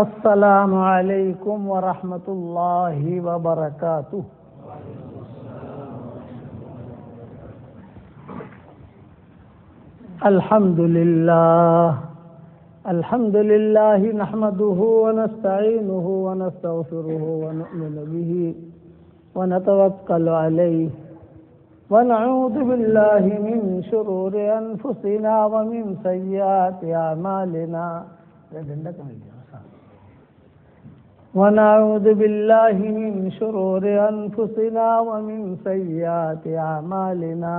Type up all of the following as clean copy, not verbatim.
السلام علیکم ورحمۃ اللہ وبرکاتہ۔ الحمد للہ نحمده ونستعینه ونستغفره ونؤمن به ونتوکل علیہ ونعوذ باللہ من شرور انفسنا ومن سیئات اعمالنا ونعوذ باللہ من شرور انفسنا ومن سیئات اعمالنا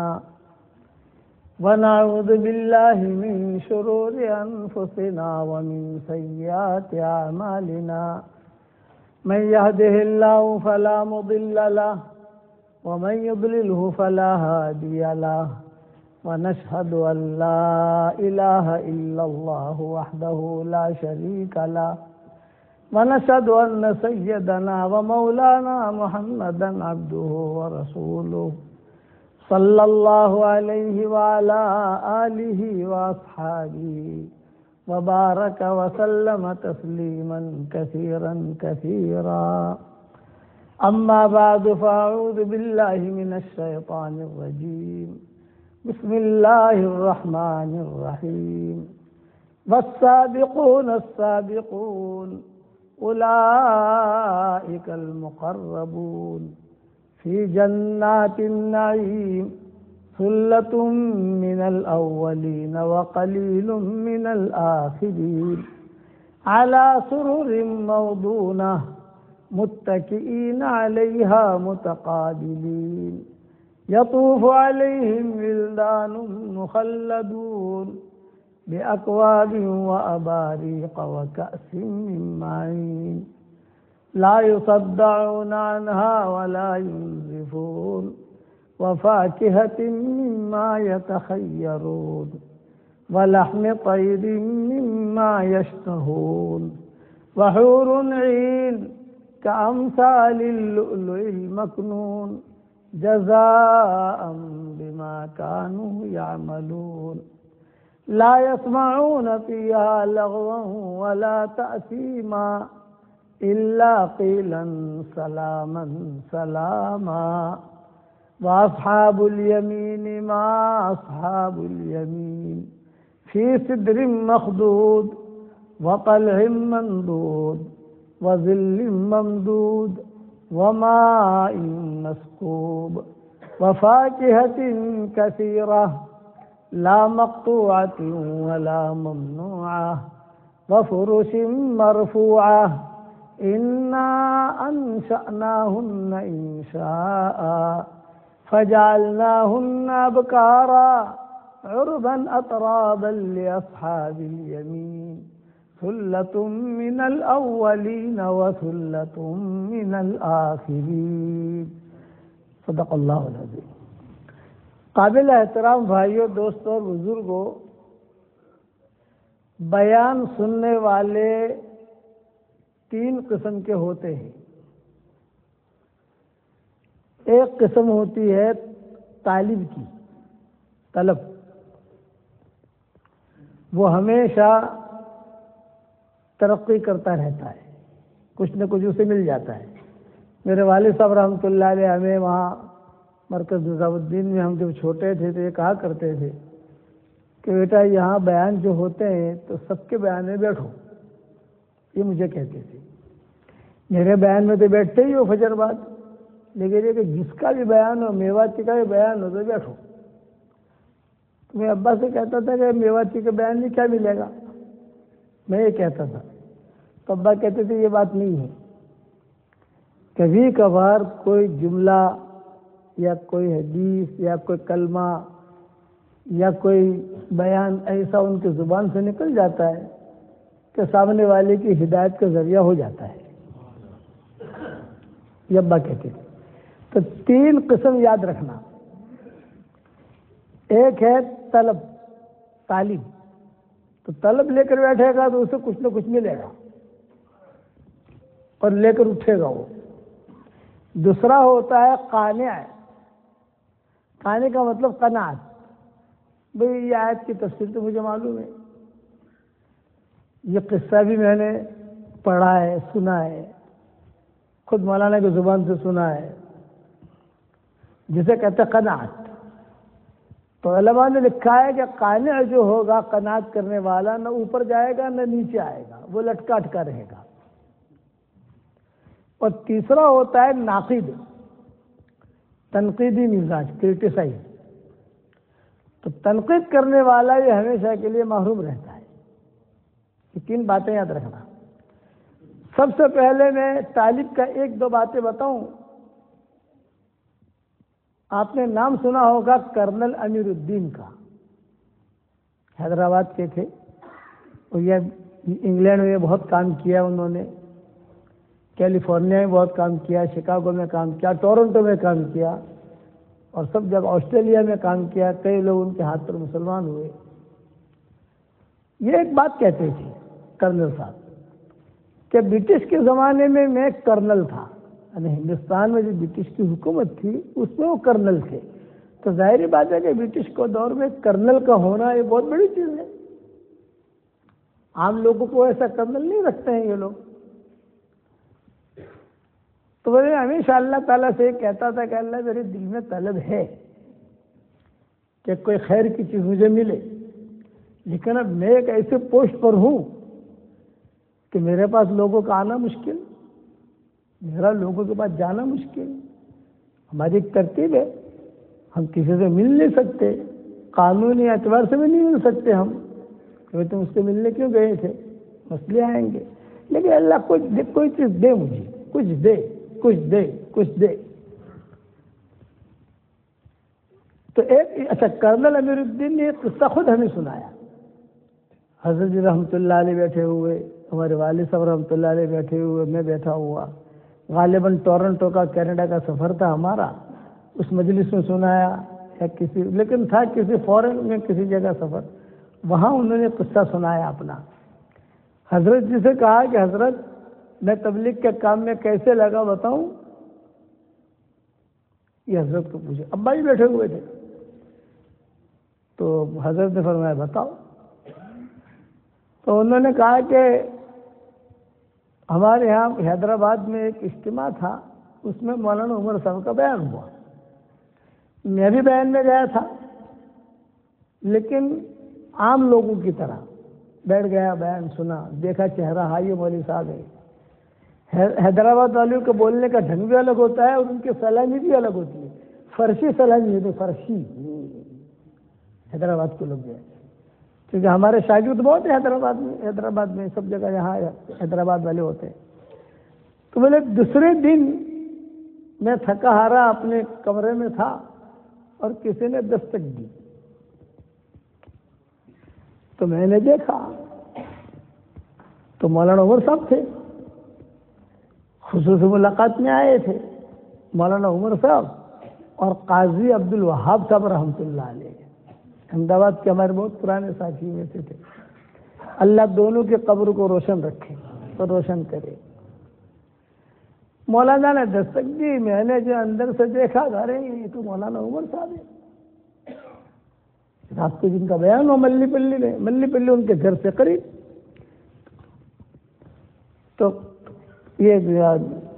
ونعوذ باللہ من شرور انفسنا ومن سیئات اعمالنا من يهده الله فلا مضل له ومن يضلله فلا هادي له ونشهد أن لا إله إلا الله وحده لا شريك له ونشهد أن سيدنا ومولانا محمدا عبده ورسوله صلى الله عليه وعلى آله وأصحابه وبارك وسلم تسليما كثيرا كثيرا أما بعد فأعوذ بالله من الشيطان الرجيم بسم الله الرحمن الرحيم والسابقون السابقون أولئك المقربون في جنات النعيم ثلة من الأولين وقليل من الآخرين على سرر موضونة متكئين عليها متقابلين يطوف عليهم ولدان مخلدون بأكواب وأباريق وكأس من معين لا يصدعون عنها ولا ينزفون وفاكهة مما يتخيرون ولحم طير مما يشتهون وحور عين كأمثال اللؤلؤ المكنون جزاء بما كانوا يعملون لا يسمعون فيها لغوا ولا تأثيما إلا قيلا سلاما سلاما وأصحاب اليمين ما أصحاب اليمين في سدر مخضود وطلع ممدود وظل ممدود وماء مسكوب وفاكهة كثيرة لا مقطوعة ولا ممنوعة وفرش مرفوعة إنا أنشأناهن إنشاء فجعلناهن أبكارا عربا أترابا لأصحاب اليمين ثلة من الأولين وثلة من الآخرين صدق اللہ العظیم۔ قابل احترام بھائیوں، دوستوں اور بزرگوں، بیان سننے والے تین قسم کے ہوتے ہیں۔ ایک قسم ہوتی ہے طالب کی، طلب، وہ ہمیشہ ترقی کرتا رہتا ہے، کچھ نہ کچھ اسے مل جاتا ہے۔ میرے والد صاحب رحمۃ اللہ علیہ ہمیں وہاں مرکز نظام الدین میں ہم جب چھوٹے تھے تو یہ کہا کرتے تھے کہ بیٹا یہاں بیان جو ہوتے ہیں تو سب کے بیان میں بیٹھو، یہ مجھے کہتے تھے۔ میرے بیان میں تو بیٹھتے ہی ہو فجر بعد، لیکن یہ کہ جس کا بھی بیان ہو، میواتی کا بھی بیان ہو تو بیٹھو۔ میں ابا سے کہتا تھا کہ میواتی کے بیان میں کیا ملے گا، میں یہ کہتا تھا تو ابا کہتے تھے یہ بات نہیں ہے، کبھی کبھار کوئی جملہ یا کوئی حدیث یا کوئی کلمہ یا کوئی بیان ایسا ان کی زبان سے نکل جاتا ہے کہ سامنے والے کی ہدایت کا ذریعہ ہو جاتا ہے، یہ ابا کہتے تھے۔ تو تین قسم یاد رکھنا، ایک ہے طلب، تعلیم، تو طلب لے کر بیٹھے گا تو اسے کچھ نہ کچھ ملے گا اور لے کر اٹھے گا وہ۔ دوسرا ہوتا ہے قانع، قانع کا مطلب قناعت، بھئی یہ آیت کی تفسیر تو مجھے معلوم ہے، یہ قصہ بھی میں نے پڑھا ہے، سنا ہے، خود مولانا کی زبان سے سنا ہے، جسے کہتے ہیں قناعت۔ تو علماء نے لکھا ہے کہ قانع جو ہوگا، قناعت کرنے والا، نہ اوپر جائے گا نہ نیچے آئے گا، وہ لٹکا اٹکا رہے گا۔ اور تیسرا ہوتا ہے ناقد، تنقیدی مزاج، کرٹیسائز۔ تو تنقید کرنے والا یہ ہمیشہ کے لیے محروم رہتا ہے۔ یہ 3 باتیں یاد رکھنا۔ سب سے پہلے میں طالب کا 1-2 باتیں بتاؤں۔ آپ نے نام سنا ہوگا کرنل امیر الدین کا، حیدرآباد کے تھے، اور یہ انگلینڈ میں بہت کام کیا انہوں نے، کیلیفورنیا میں بہت کام کیا، شکاگو میں کام کیا، ٹورنٹو میں کام کیا، اور سب جگہ آسٹریلیا میں کام کیا۔ کئی لوگ ان کے ہاتھ پر مسلمان ہوئے۔ یہ ایک بات کہتے تھے کرنل صاحب کہ برٹش کے زمانے میں کرنل تھا، یعنی ہندوستان میں جو برٹش کی حکومت تھی اس میں وہ کرنل تھے۔ تو ظاہری بات ہے کہ برٹش کو دور میں کرنل کا ہونا یہ بہت بڑی چیز ہے۔ عام لوگوں کو ایسا کرنل نہیں رکھتے ہیں یہ لوگ۔ تو وہ ہمیشہ اللہ تعالیٰ سے کہتا تھا کہ اللہ میرے دل میں طلب ہے کہ کوئی خیر کی چیز مجھے ملے، لیکن اب میں ایک ایسے پوسٹ پر ہوں کہ میرے پاس لوگوں کا آنا مشکل، میرا لوگوں کے پاس جانا مشکل۔ ہماری ایک ترتیب ہے، ہم کسی سے مل نہیں سکتے، قانونی اعتبار سے بھی نہیں مل سکتے ہم، کہ تم اس سے ملنے کیوں گئے تھے، مسئلے آئیں گے۔ لیکن اللہ کوئی چیز دے، مجھے کچھ دے، کچھ دے، کچھ دے۔ تو ایک اچھا کرنل امیر الدین نے ایک قصہ خود ہمیں سنایا۔ حضرت جی رحمۃ اللہ علیہ بیٹھے ہوئے، ہمارے والد صاحب رحمۃ اللہ علیہ بیٹھے ہوئے، میں بیٹھا ہوا، غالباً ٹورنٹو کا کینیڈا کا سفر تھا ہمارا، اس مجلس میں سنایا یا لیکن تھا کسی فورن میں کسی جگہ سفر، وہاں انہوں نے قصہ سنایا اپنا۔ حضرت جی سے کہا کہ حضرت میں تبلیغ کے کام میں کیسے لگا بتاؤں؟ یہ حضرت کو پوچھے، ابا جی بیٹھے ہوئے تھے، تو حضرت نے فرمایا بتاؤ۔ تو انہوں نے کہا کہ ہمارے یہاں حیدرآباد میں ایک اجتماع تھا، اس میں مولانا عمر صاحب کا بیان ہوا، میں بھی بیان میں گیا تھا، لیکن عام لوگوں کی طرح بیٹھ گیا، بیان سنا، دیکھا چہرہ ہاں یہ مولوی صاحب ہے۔ حیدرآباد والوں کے بولنے کا ڈھنگ بھی الگ ہوتا ہے اور ان کی سلامی بھی الگ ہوتی ہے، فرشی سلامی ہے، فرشی حیدرآباد کے لوگ جو ہے، کیونکہ ہمارے شاگرد بہت ہیں حیدرآباد میں سب جگہ، یہاں حیدرآباد والے ہوتے ہیں۔ تو بولے دوسرے دن میں تھکا ہارا اپنے کمرے میں تھا اور کسی نے دستک دی، تو میں نے دیکھا تو مولانا عمر صاحب تھے، خصوصی ملاقات میں آئے تھے مولانا عمر صاحب اور قاضی عبد الوہاب صاحب رحمۃ اللہ علیہ، احمدآباد کے ہمارے بہت پرانے ساتھی میں سے تھے۔ اللہ دونوں کے قبر کو روشن رکھے اور روشن کرے۔ مولانا نے دستک دی، میں نے جو اندر سے دیکھا، ارے یہ تو مولانا عمر صاحب ہے، رات کو جن کا بیان ہو ملی پلی میں، ملی پلی ان کے گھر سے قریب۔ تو یہ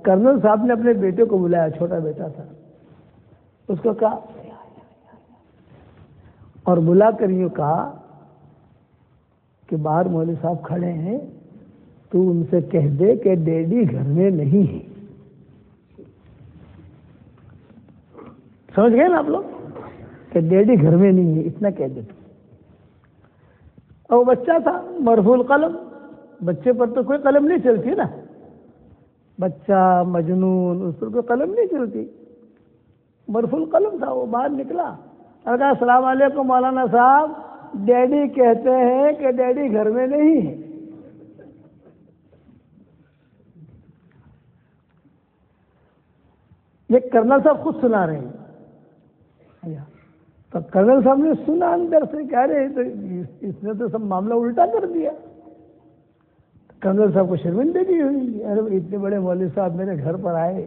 کرنل صاحب نے اپنے بیٹے کو بلایا، چھوٹا بیٹا تھا، اس کو کہا اور بلا کر یوں کہا کہ باہر مولوی صاحب کھڑے ہیں، تو ان سے کہہ دے کہ ڈیڈی گھر میں نہیں ہے۔ سمجھ گئے نا آپ لوگ کہ ڈیڈی گھر میں نہیں ہے، اتنا کہہ دے۔ اور وہ بچہ تھا، مرفوع القلم، بچے پر تو کوئی قلم نہیں چلتی نا، بچہ مجنون، اس پر کوئی قلم نہیں چلتی، مرفوع القلم تھا۔ وہ باہر نکلا اور کہا السلام علیکم مولانا صاحب، ڈیڈی کہتے ہیں کہ ڈیڈی گھر میں نہیں ہے۔ یہ کرنل صاحب خود سنا رہے ہیں۔ تو کرنل صاحب نے سنا اندر سے، کہہ رہے تو اس نے تو سب معاملہ الٹا کر دیا۔ کرنل صاحب کو شرمندگی ہوئی، ارے اتنے بڑے مولوی صاحب میرے گھر پر آئے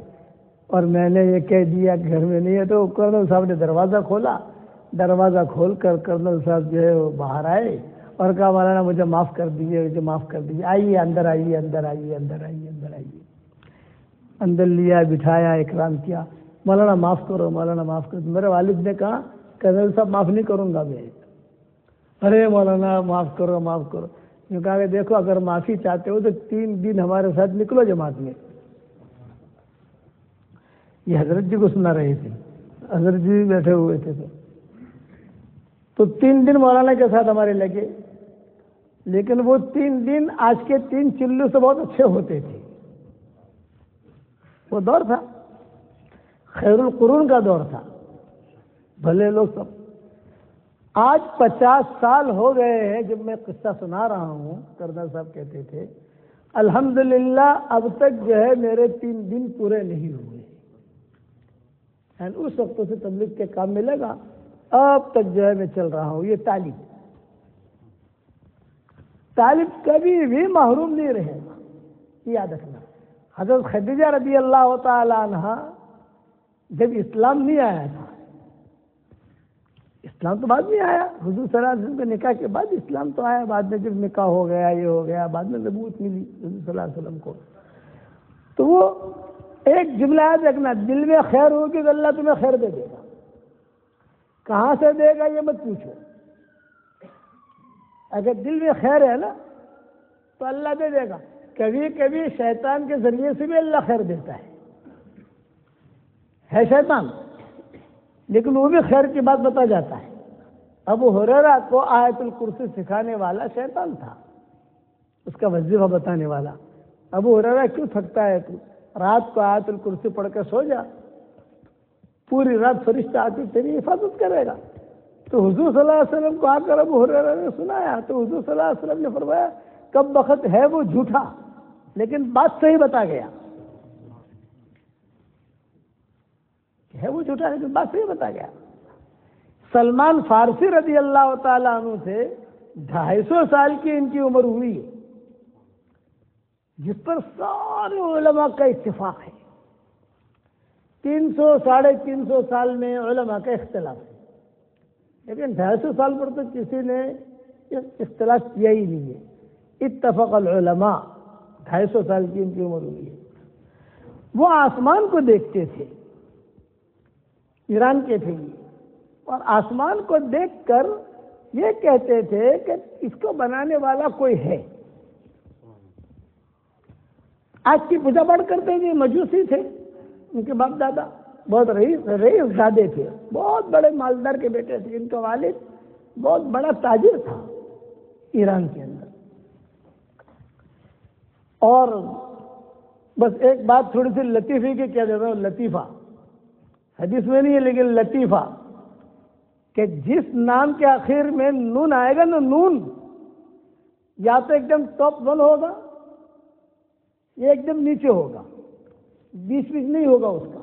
اور میں نے یہ کہہ دیا کہ گھر میں نہیں ہے۔ تو کرنل صاحب نے دروازہ کھولا، دروازہ کھول کر کرنل صاحب جو ہے وہ باہر آئے اور کہا مولانا مجھے معاف کر دیجیے، مجھے معاف کر دیجیے، آئیے اندر آئیے، اندر آئیے، اندر آئیے، اندر آئیے۔ اندر لیا، بٹھایا، اکرام کیا، مولانا معاف کرو، مولانا معاف کرو۔ میرے والد نے کہا کرنل صاحب معاف نہیں کروں گا میں۔ ارے مولانا معاف کرو، معاف کرو۔ میں کہا کہ دیکھو اگر معافی چاہتے ہو تو 3 دن ہمارے ساتھ نکلو جماعت میں۔ یہ حضرت جی کو سنا رہے تھے، حضرت جی بھی بیٹھے ہوئے تھے، تو 3 دن مولانا کے ساتھ ہمارے لگے، لیکن وہ 3 دن آج کے 3 چلو سے بہت اچھے ہوتے تھے۔ وہ دور تھا، خیر القرون کا دور تھا، بھلے لوگ سب۔ آج 50 سال ہو گئے ہیں جب میں قصہ سنا رہا ہوں، کرنل صاحب کہتے تھے الحمدللہ اب تک جو ہے میرے 3 دن پورے نہیں ہوئے، یعنی اس وقت سے تبلیغ کے کام میں لگا، اب تک جو ہے میں چل رہا ہوں۔ یہ طالب کبھی بھی محروم نہیں رہے گا، یاد رکھنا۔ حضرت خدیجہ رضی اللہ تعالی عنہ جب اسلام نہیں آیا تھا، اسلام تو بعد میں آیا، حضور صلی اللہ علیہ وسلم کے نکاح کے بعد اسلام تو آیا، بعد میں جب نکاح ہو گیا، یہ ہو گیا، بعد میں نبوت ملی حضور صلی اللہ علیہ وسلم کو، تو وہ ایک جملہ یاد رکھنا، دل میں خیر ہوگی تو اللہ تمہیں خیر دے دے گا۔ کہاں سے دے گا یہ مت پوچھو، اگر دل میں خیر ہے نا تو اللہ دے دے گا۔ کبھی کبھی شیطان کے ذریعے سے بھی اللہ خیر دیتا ہے شیطان، لیکن وہ بھی خیر کی بات بتا جاتا ہے۔ ابو ہریرہ کو آیت الکرسی سکھانے والا شیطان تھا، اس کا وظیفہ بتانے والا۔ ابو ہریرہ کیوں تھکتا ہے تو رات کو آیت الکرسی پڑھ کے سو جا، پوری رات فرشتہ آتی تیری حفاظت کرے گا۔ تو حضور صلی اللہ علیہ وسلم کو آ کر ابو ہریرہ نے سنایا، تو حضور صلی اللہ علیہ وسلم نے فرمایا کب بخت ہے وہ جھوٹا لیکن بات صحیح بتا گیا، ہے وہ جھوٹا لیکن بات صحیح بتا گیا۔ سلمان فارسی رضی اللہ تعالیٰ عنہ سے 250 سال کی ان کی عمر ہوئی ہے، جس پر سارے علماء کا اتفاق ہے۔ 300 ساڑھے 300 سال میں علماء کا اختلاف ہے، لیکن 250 سال پر تو کسی نے اختلاف کیا ہی نہیں ہے۔ اتفق العلماء، 250 سال کی ان کی عمر ہوئی ہے۔ وہ آسمان کو دیکھتے تھے، ایران کے تھے اور آسمان کو دیکھ کر یہ کہتے تھے کہ اس کو بنانے والا کوئی ہے۔ آج کی پوجا پاٹ کرتے تھے، مجوسی تھے، ان کے باپ دادا بہت رئیس زادے تھے، بہت بڑے مالدار کے بیٹے تھے۔ ان کا والد بہت بڑا تاجر تھا ایران کے اندر۔ اور بس ایک بات تھوڑی سی لطیفے کی کیا دیتا ہوں، لطیفہ حدیث میں نہیں ہے لیکن لطیفہ، کہ جس نام کے آخر میں نون آئے گا نا، نون یا تو ایک دم ٹاپ 1 ہوگا یا ایک دم نیچے ہوگا، بیچ نہیں ہوگا اس کا۔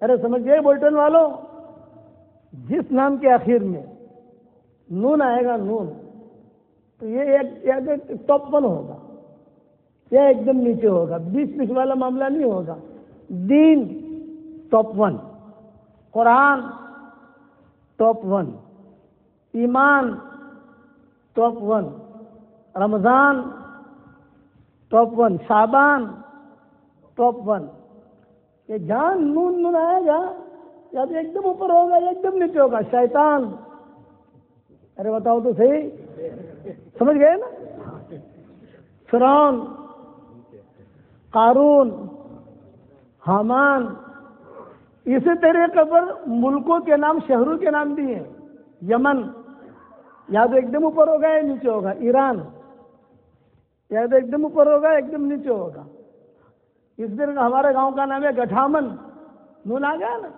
ارے سمجھ گئے بولٹن والوں، جس نام کے آخر میں نون آئے گا، نون، تو یہ ایک ٹاپ 1 ہوگا یا ایک دم نیچے ہوگا، بیچ والا معاملہ نہیں ہوگا۔ دین ٹاپ 1، قرآن ٹاپ 1، ایمان ٹاپ 1، رمضان ٹاپ 1، شعبان ٹاپ 1۔ یہ جان نون آئے گا یا تو ایک دم اوپر ہوگا یا ایک دم نیچے ہوگا۔ شیطان، ارے بتاؤ تو صحیح، سمجھ گئے نا؟ فرعون، قارون، حامان، اسی طریقے پر ملکوں کے نام، شہروں کے نام بھی ہیں۔ یمن یا تو ایک دم اوپر ہوگا یا نیچے ہوگا، ایران یا تو ایک دم اوپر ہوگا ایک دم نیچے ہوگا۔ اس دن ہمارے گاؤں کا نام ہے گٹھامن، نون آ گیا نا،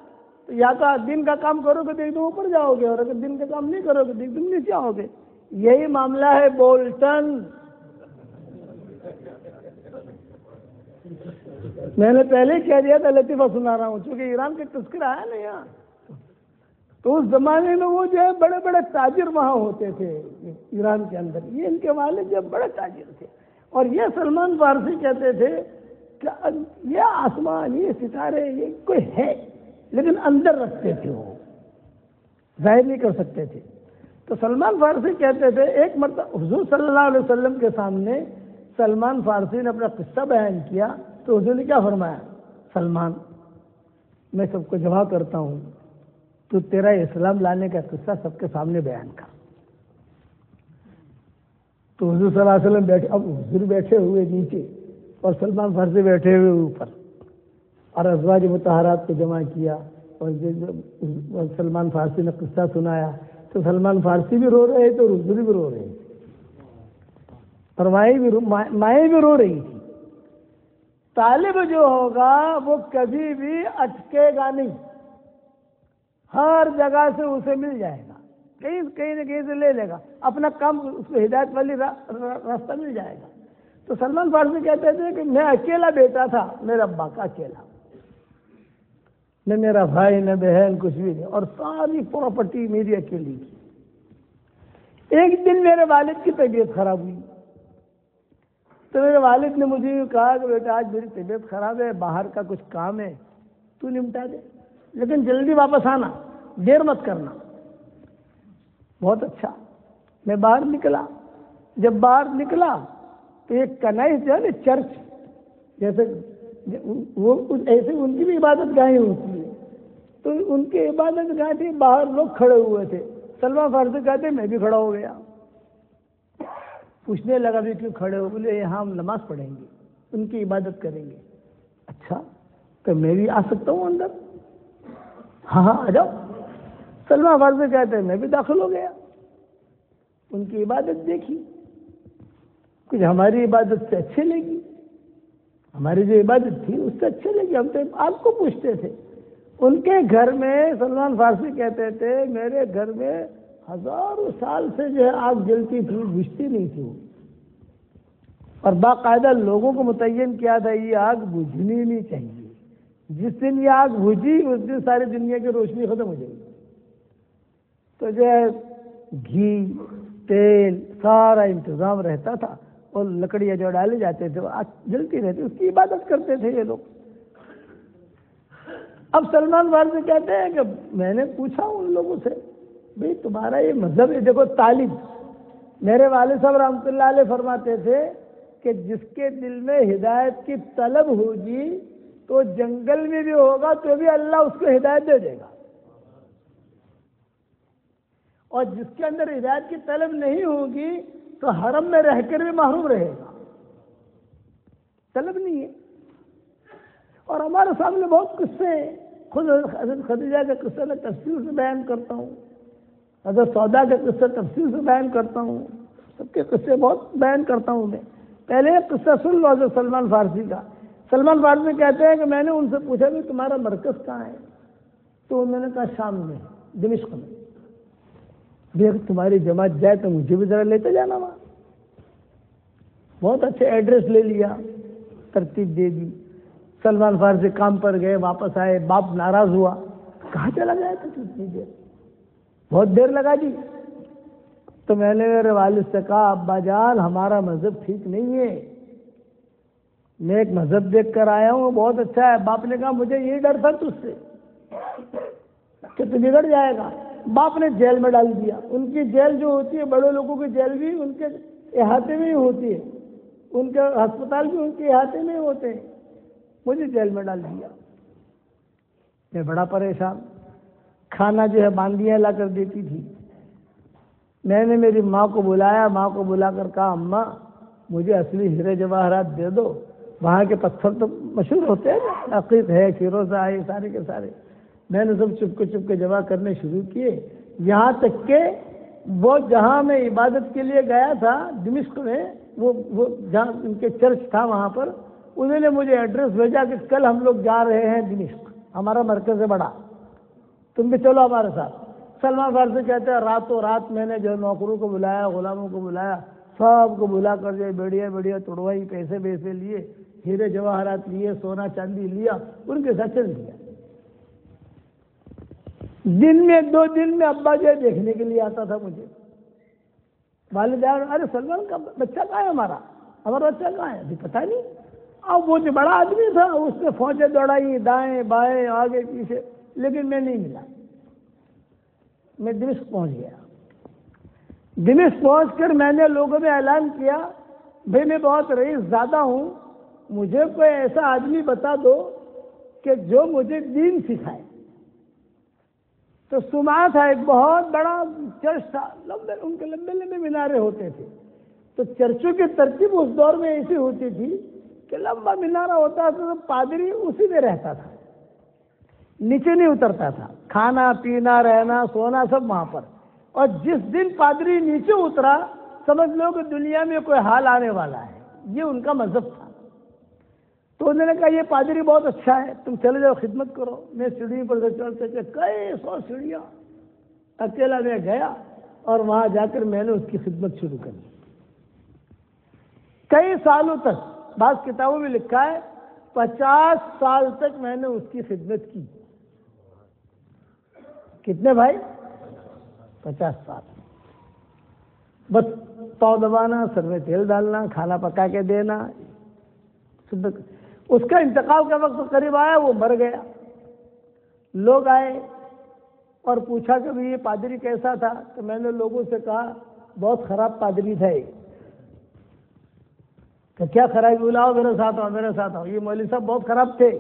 تو یا تو دن کا کام کرو گے تو ایک دم اوپر جاؤ گے، اور اگر دن کا کام نہیں کرو گے تو ایک دم نیچے آؤ گے۔ یہی معاملہ ہے بولٹن۔ میں نے پہلے کہہ دیا تھا، لطیفہ سنا رہا ہوں، چونکہ ایران کا تذکرہ ہے نا یہاں، تو اس زمانے میں وہ جو ہے بڑے بڑے تاجر وہاں ہوتے تھے ایران کے اندر۔ یہ ان کے والد جو بڑے تاجر تھے، اور یہ سلمان فارسی کہتے تھے کہ یہ آسمان، یہ ستارے، یہ کوئی ہے، لیکن اندر رکھتے تھے، وہ ظاہر نہیں کر سکتے تھے۔ تو سلمان فارسی کہتے تھے ایک مرتبہ حضور صلی اللہ علیہ وسلم کے سامنے سلمان فارسی نے اپنا قصہ بیان کیا تو حضور نے کیا فرمایا؟ سلمان، میں سب کو جمع کرتا ہوں، تو تیرا اسلام لانے کا قصہ سب کے سامنے بیان کر۔ تو حضور صلی اللہ علیہ وسلم بیٹھے، اب حضور بیٹھے ہوئے نیچے اور سلمان فارسی بیٹھے ہوئے اوپر، اور ازواج مطہرات کو جمع کیا، اور سلمان فارسی نے قصہ سنایا تو سلمان فارسی بھی رو رہے تھے اور حضور بھی رو رہے تھے، اور مائیں بھی رو رہی تھی۔ طالب جو ہوگا وہ کبھی بھی اٹکے گا نہیں، ہر جگہ سے اسے مل جائے گا، کہیں نہ کہیں سے لے لے گا، اپنا کام اس کو ہدایت والی راستہ مل جائے گا۔ تو سلمان فارسی کہتے تھے کہ میں اکیلا بیٹا تھا، میرا ابا کا اکیلا، نہ میرا بھائی نہ بہن کچھ بھی نہیں، اور ساری پراپرٹی میری اکیلی کی۔ ایک دن میرے والد کی طبیعت خراب ہوئی تو میرے والد نے مجھے کہا کہ بیٹا آج میری طبیعت خراب ہے، باہر کا کچھ کام ہے، تو نمٹا دے، لیکن جلدی واپس آنا، دیر مت کرنا۔ بہت اچھا، میں باہر نکلا۔ جب باہر نکلا تو ایک کنائی جو ہے نا چرچ جیسے وہ ایسے ان کی بھی عبادت گاہیں ہوتی ہے، تو ان کی عبادت گاہ تھی، باہر لوگ کھڑے ہوئے تھے۔ سلمان فارسی کہتے میں بھی کھڑا ہو گیا، پوچھنے لگا بھی کیوں کھڑے ہو؟ بولے یہاں ہم نماز پڑھیں گے، ان کی عبادت کریں گے۔ اچھا تو میں بھی آ سکتا ہوں اندر؟ ہاں آ جاؤ۔ سلمان فارسی کہتے ہیں میں بھی داخل ہو گیا، ان کی عبادت دیکھی، کچھ ہماری عبادت سے اچھے لگی، ہماری جو عبادت تھی اس سے اچھے لگی، ہم تو آپ کو پوچھتے تھے۔ ان کے گھر میں سلمان فارسی کہتے تھے میرے گھر میں ہزاروں سال سے جو ہے آگ جلتی تھی، بجھتی نہیں تھی، اور باقاعدہ لوگوں کو متعین کیا تھا یہ آگ بجھنی نہیں چاہیے، جس دن یہ آگ بجھی اس دن ساری دنیا کی روشنی ختم ہو جائے گی۔ تو جو ہے گھی تیل سارا انتظام رہتا تھا، اور لکڑیاں جو ڈالے جاتے تھے وہ جلتی رہتی، اس کی عبادت کرتے تھے یہ لوگ۔ اب سلمان فارسی کہتے ہیں کہ میں نے پوچھا ان لوگوں سے بھئی تمہارا یہ مذہب ہے، دیکھو طالب، میرے والد صاحب رحمۃ اللہ علیہ فرماتے تھے کہ جس کے دل میں ہدایت کی طلب ہوگی تو جنگل میں بھی ہوگا تو بھی اللہ اس کو ہدایت دے دے گا، اور جس کے اندر ہدایت کی طلب نہیں ہوگی تو حرم میں رہ کر بھی محروم رہے گا، طلب نہیں ہے۔ اور ہمارے سامنے بہت قصے ہیں، خود حضرت خدیجہ کے قصے میں تفصیل سے بیان کرتا ہوں، حضرت سودا کے قصے تفصیل سے بیان کرتا ہوں، سب کے قصے بہت بیان کرتا ہوں میں۔ پہلے ایک قصہ سن لو حضرت سلمان فارسی کا۔ سلمان فارسی کہتے ہیں کہ میں نے ان سے پوچھا کہ تمہارا مرکز کہاں ہے؟ تو انہوں نے کہا شام میں، دمشق میں۔ اگر تمہاری جماعت جائے تو مجھے بھی ذرا لیتے جانا وہاں۔ بہت اچھے ایڈریس لے لیا، ترتیب دے دی۔ سلمان فارسی کام پر گئے، واپس آئے، باپ ناراض ہوا، کہاں چلا گیا تھا اتنی دیر؟ بہت دیر لگا دی۔ تو میں نے میرے والد سے کہا ابا جان ہمارا مذہب ٹھیک نہیں ہے، میں ایک مذہب دیکھ کر آیا ہوں بہت اچھا ہے۔ باپ نے کہا مجھے یہ ڈر تھا تجھ سے کہ تو بگڑ جائے گا۔ باپ نے جیل میں ڈال دیا۔ ان کی جیل جو ہوتی ہے، بڑے لوگوں کی جیل بھی ان کے احاطے میں ہی ہوتی ہے، ان کے ہسپتال بھی ان کے احاطے میں ہی ہوتے ہیں، مجھے جیل میں ڈال دیا۔ میں بڑا پریشان، کھانا جو ہے باندیاں لا کر دیتی تھی۔ میں نے میری ماں کو بلایا، ماں کو بلا کر کہا اماں مجھے اصلی ہیرے جواہرات دے دو، وہاں کے پتھر تو مشہور ہوتے ہیں نا، عقیق ہے، فیروزہ ہے، سارے کے سارے۔ میں نے سب چپ کے جمع کرنے شروع کیے، یہاں تک کہ وہ جہاں میں عبادت کے لیے گیا تھا دمشق میں، وہ جہاں ان کے چرچ تھا وہاں پر، انہوں نے مجھے ایڈریس بھیجا کہ کل ہم لوگ جا رہے ہیں دمشق، ہمارا مرکز ہے بڑا، تم بھی چلو ہمارے ساتھ۔ سلمان فارسی کہتے ہیں راتوں رات میں نے جو نوکروں کو بلایا، غلاموں کو بلایا، سب کو بلا کر جو بڑھیا توڑوائی، پیسے لیے، ہیرے جواہرات لیے، سونا چاندی لیا، ان کے ساتھ چل دیا۔ دن میں 2 دن میں ابا جو دیکھنے کے لیے آتا تھا مجھے، والدین ارے سلمان کا بچہ کہاں ہے، ہمارا بچہ کہاں ہے؟ ابھی پتہ نہیں۔ اب وہ جو بڑا آدمی تھا اس نے فوجیں دوڑائی دائیں بائیں آگے پیچھے، لیکن میں نہیں ملا۔ میں دمشق پہنچ گیا، دمشق پہنچ کر میں نے لوگوں میں اعلان کیا بھئی میں بہت رئیس زیادہ ہوں، مجھے کوئی ایسا آدمی بتا دو کہ جو مجھے دین سکھائے۔ تو سما تھا، ایک بہت بڑا چرچ تھا، ان کے لمبے لمبے مینارے ہوتے تھے۔ تو چرچوں کی ترتیب اس دور میں ایسی ہوتی تھی کہ لمبا مینارہ ہوتا تھا تو پادری اسی میں رہتا تھا، نیچے نہیں اترتا تھا، کھانا پینا رہنا سونا سب وہاں پر۔ اور جس دن پادری نیچے اترا سمجھ لو کہ دنیا میں کوئی حال آنے والا ہے، یہ ان کا مذہب تھا۔ تو انہوں نے کہا یہ پادری بہت اچھا ہے، تم چلے جاؤ خدمت کرو۔ میں سیڑھی پر سے چڑھتے چلتے کئی 100 سیڑھیاں اکیلا میں گیا اور وہاں جا کر میں نے اس کی خدمت شروع کر دی۔ کئی سالوں تک، بعض کتابوں میں لکھا ہے 50 سال تک میں نے اس کی خدمت کی۔ کتنے بھائی؟ 50 سال۔ بس پاؤں دبانا، سر میں تیل ڈالنا، کھانا پکا کے دینا۔ اس کا انتقال کا وقت قریب آیا، وہ مر گیا۔ لوگ آئے اور پوچھا کہ یہ پادری کیسا تھا؟ تو میں نے لوگوں سے کہا بہت خراب پادری تھا یہ۔ کہ کیا خرابی؟ بولا آؤ میرے ساتھ آؤ، میرے ساتھ آؤ۔ یہ مولوی صاحب بہت خراب تھے۔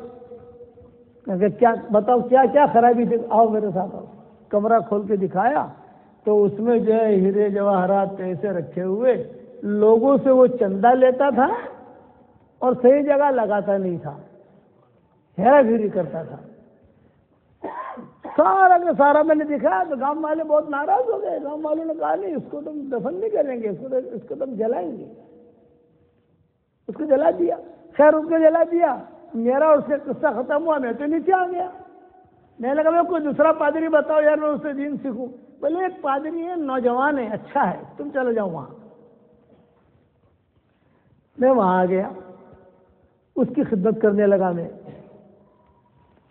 کہ کیا بتاؤ کیا خرابی تھی؟ آؤ میرے ساتھ آؤ۔ کمرہ کھول کے دکھایا تو اس میں جو ہے ہیرے جواہرات پیسے رکھے ہوئے، لوگوں سے وہ چندہ لیتا تھا اور صحیح جگہ لگاتا نہیں تھا، ہیرا پھیری کرتا تھا۔ سارا کا سارا میں نے دکھایا تو گاؤں والے بہت ناراض ہو گئے۔ گاؤں والوں نے کہا نہیں، اس کو تم دفن نہیں کریں گے، اس کو تم جلائیں گے۔ اس کو جلا دیا۔ خیر اس کو جلا دیا، میرا اس سے قصہ ختم ہوا، میں تو نیچے آ گیا۔ میں نے کہا میں کوئی دوسرا پادری بتاؤ یار میں اس سے دین سیکھوں۔ بولے ایک پادری ہے، نوجوان ہے، اچھا ہے، تم چلے جاؤ وہاں۔ میں وہاں آ گیا، اس کی خدمت کرنے لگا۔ میں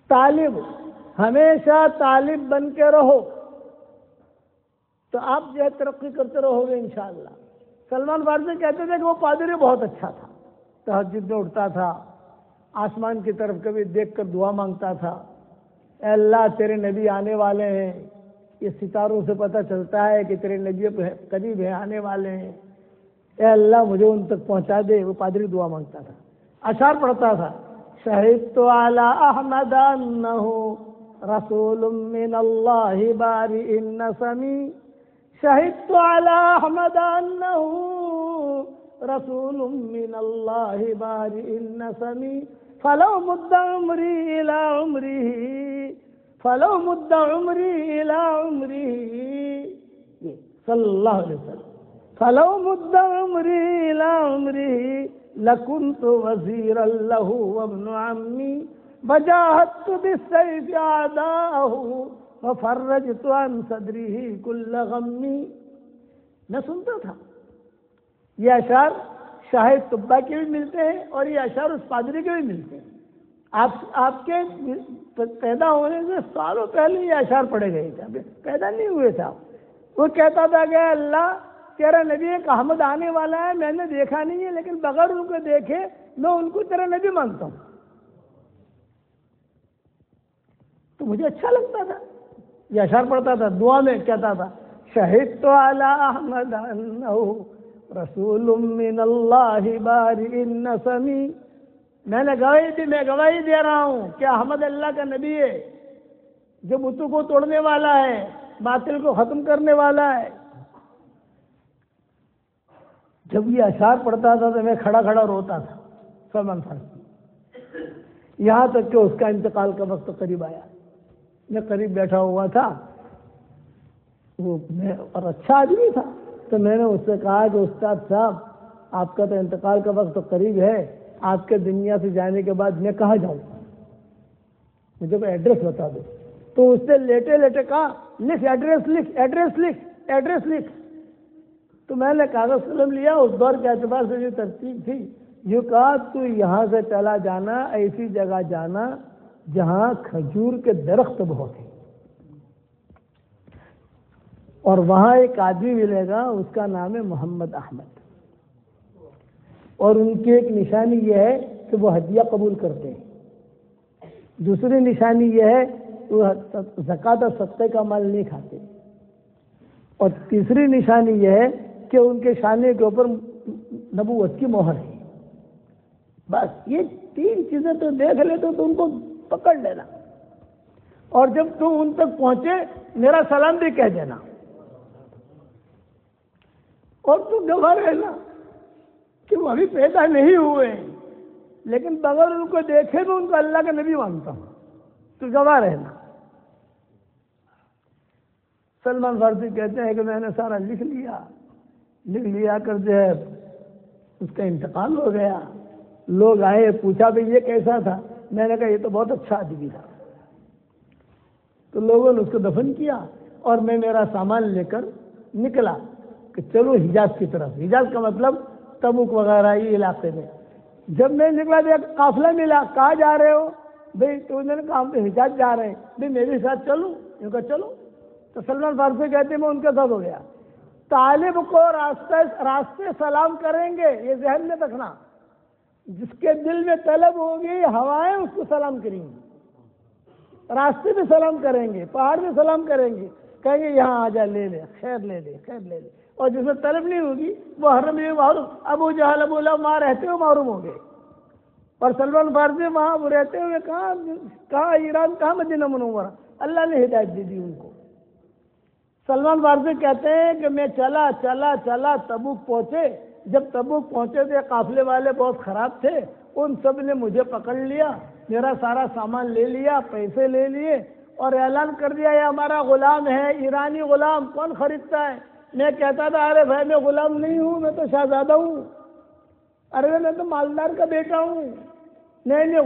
طالب، ہمیشہ طالب بن کے رہو تو آپ جو ہے ترقی کرتے رہو گے انشاءاللہ۔ سلمان فارسی کہتے تھے کہ وہ پادری بہت اچھا تھا، تہجد میں اٹھتا تھا، آسمان کی طرف کبھی دیکھ کر دعا مانگتا تھا، اے اللہ تیرے نبی آنے والے ہیں، یہ ستاروں سے پتہ چلتا ہے کہ تیرے نبی قریب ہے، آنے والے ہیں، اے اللہ مجھے ان تک پہنچا دے۔ وہ پادری دعا مانگتا تھا، اشعار پڑھتا تھا، شہدت علی احمد انہ رسول من اللہ بارئ النسمی، شہدت علی احمد انہ رسول من اللہ بارئ النسمی، فلو مد عمری الی عمرہ، فلو مد عمری الی عمرہ، صلی اللہ علیہ وسلم، فلو مد عمری الی عمرہ لکنت وزیرا لہ وابن عمی، وجاہدت بالسیف اعداءہ وفرجت عن صدرہ کل غمی۔ میں سنتا تھا یہ اشعار، شاہد طبہ کے بھی ملتے ہیں اور یہ اشعار اس پادری کے بھی ملتے ہیں۔ آپ کے پیدا ہونے سے سالوں پہلے یہ اشعار پڑھے گئے تھے، پیدا نہیں ہوئے تھے آپ۔ وہ کہتا تھا کہ اللہ تیرا نبی ایک احمد آنے والا ہے، میں نے دیکھا نہیں ہے لیکن بغیر ان کو دیکھے میں ان کو تیرا نبی مانتا ہوں۔ تو مجھے اچھا لگتا تھا، یہ اشعار پڑھتا تھا، دعا میں کہتا تھا شہدت علی احمد انہ رسول من اللہ بارئ النسمی، میں نے گواہی دے رہا ہوں کہ احمد اللہ کا نبی ہے جو بتوں کو توڑنے والا ہے، باطل کو ختم کرنے والا ہے۔ جب یہ اشعار پڑھتا تھا تو میں کھڑا کھڑا روتا تھا، سلمان فارسی، یہاں تک کہ اس کا انتقال کا وقت قریب آیا۔ میں قریب بیٹھا ہوا تھا، وہ اور اچھا آدمی تھا، تو میں نے اس سے کہا کہ استاد صاحب آپ کا تو انتقال کا وقت قریب ہے، آپ کے دنیا سے جانے کے بعد میں کہاں جاؤں، مجھے کوئی ایڈریس بتا دو۔ تو اس نے لیٹے لیٹے کہا لکھ ایڈریس، لکھ ایڈریس، لکھ ایڈریس، لکھ۔ تو میں نے کاغذ قلم لیا، اس دور کے اعتبار سے جو ترتیب تھی، یہ کہا تو یہاں سے چلا جانا، ایسی جگہ جانا جہاں کھجور کے درخت بہت ہیں، اور وہاں ایک آدمی ملے گا، اس کا نام ہے محمد احمد، اور ان کی ایک نشانی یہ ہے کہ وہ ہدیہ قبول کرتے ہیں، دوسری نشانی یہ ہے وہ زکوٰۃ اور صدقے کا مال نہیں کھاتے، اور تیسری نشانی یہ ہے کہ ان کے شانے کے اوپر نبوت کی مہر ہے. بس یہ 3 چیزیں تو دیکھ لے تو ان کو پکڑ لینا, اور جب تم ان تک پہنچے میرا سلام بھی کہہ دینا, اور تو گواہ رہنا کہ وہ ابھی پیدا نہیں ہوئے لیکن بغیر ان کو دیکھے میں ان کو اللہ کا نبی مانتا ہوں, تو گواہ رہنا. سلمان فارسی کہتے ہیں کہ میں نے سارا لکھ لیا کر جو ہے اس کا انتقال ہو گیا. لوگ آئے, پوچھا بھئی یہ کیسا تھا؟ میں نے کہا یہ تو بہت اچھا آدمی تھا. تو لوگوں نے اس کو دفن کیا اور میں میرا سامان لے کر نکلا کہ چلو حجاز کی طرف. حجاز کا مطلب تبوک وغیرہ یہ علاقے میں. جب میں نکلا تو ایک قافلہ ملا. کہاں جا رہے ہو بھئی؟ تو انہوں نے کہا ہم تو حجاز جا رہے ہیں. بھئی میرے ساتھ چلوں؟ ان کا چلو. تو سلمان فارسی کہتے ہیں میں ان کے ساتھ ہو گیا. طالب کو راستے سلام کریں گے, یہ ذہن میں رکھنا. جس کے دل میں طلب ہوگی ہوائیں اس کو سلام کریں گی, راستے میں سلام کریں گے, پہاڑ میں سلام کریں گے, کہیں گے یہاں آ جا, لے لے, خیر لے لے, خیر لے لے. اور جس میں طلب نہیں ہوگی وہ حرم میں محروم, ابو جہل ابو لہب وہاں رہتے ہوئے محروم ہوں گے. اور سلمان فارسی وہاں وہ رہتے ہوئے کہاں ایران, کہاں مدینہ منورہ. اللہ نے ہدایت دے دی ان کو. سلمان فارسی کہتے ہیں کہ میں چلا تبوک پہنچے. جب تبوک پہنچے تھے قافلے والے بہت خراب تھے, ان سب نے مجھے پکڑ لیا, میرا سارا سامان لے لیا, پیسے لے لیے اور اعلان کر دیا یہ ہمارا غلام ہے, ایرانی غلام, کون خریدتا ہے؟ میں کہتا تھا ارے بھائی میں غلام نہیں ہوں, میں تو شہزادہ ہوں. ارے میں تو مالدار کا بیٹا ہوں. نہیں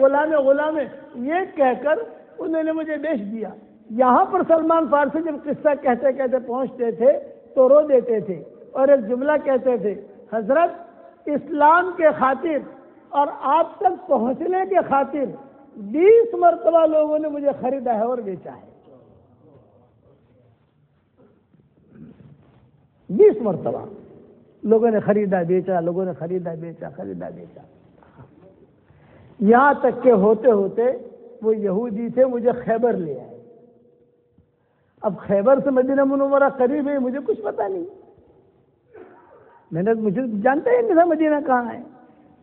غلام ہے. یہ کہہ کر انہوں نے مجھے بیچ دیا. یہاں پر سلمان فارسی جب قصہ کہتے کہتے پہنچتے تھے تو رو دیتے تھے اور ایک جملہ کہتے تھے, حضرت اسلام کے خاطر اور آپ تک پہنچنے کے خاطر 20 مرتبہ لوگوں نے مجھے خریدا ہے اور بیچا ہے. 20 مرتبہ لوگوں نے خریدا بیچا, لوگوں نے خریدا بیچا. یہاں تک کہ ہوتے ہوتے وہ یہودی تھے, مجھے خیبر لے آئے. اب خیبر سے مدینہ منورہ قریب ہے, مجھے کچھ پتا نہیں, مجھے جانتا ہی نہیں تھا مدینہ کہاں ہے.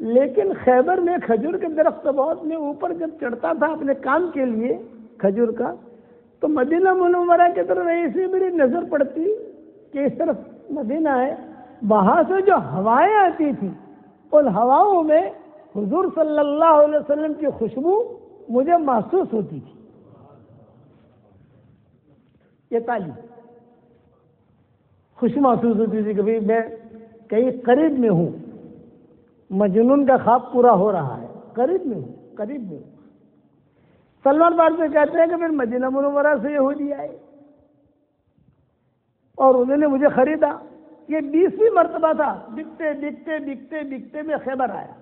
لیکن خیبر میں کھجور کے درخت بہت, میں اوپر جب چڑھتا تھا اپنے کام کے لیے کھجور کا, تو مدینہ منورہ کی طرف ایسی میری نظر پڑتی کہ اس طرف مدینہ ہے. وہاں سے جو ہوائیں آتی تھی ان ہواؤں میں حضور صلی اللہ علیہ وسلم کی خوشبو مجھے محسوس ہوتی تھی. یہ تعلیم خوشی محسوس ہوتی تھی کہ بھئی میں کہیں قریب میں ہوں, مجنون کا خواب پورا ہو رہا ہے, قریب میں ہوں. سلمان فارسی کہتے ہیں کہ پھر مدینہ منورہ سے یہودی آئے اور انہوں نے مجھے خریدا. یہ 20ویں مرتبہ تھا. بکتے میں خیبر آیا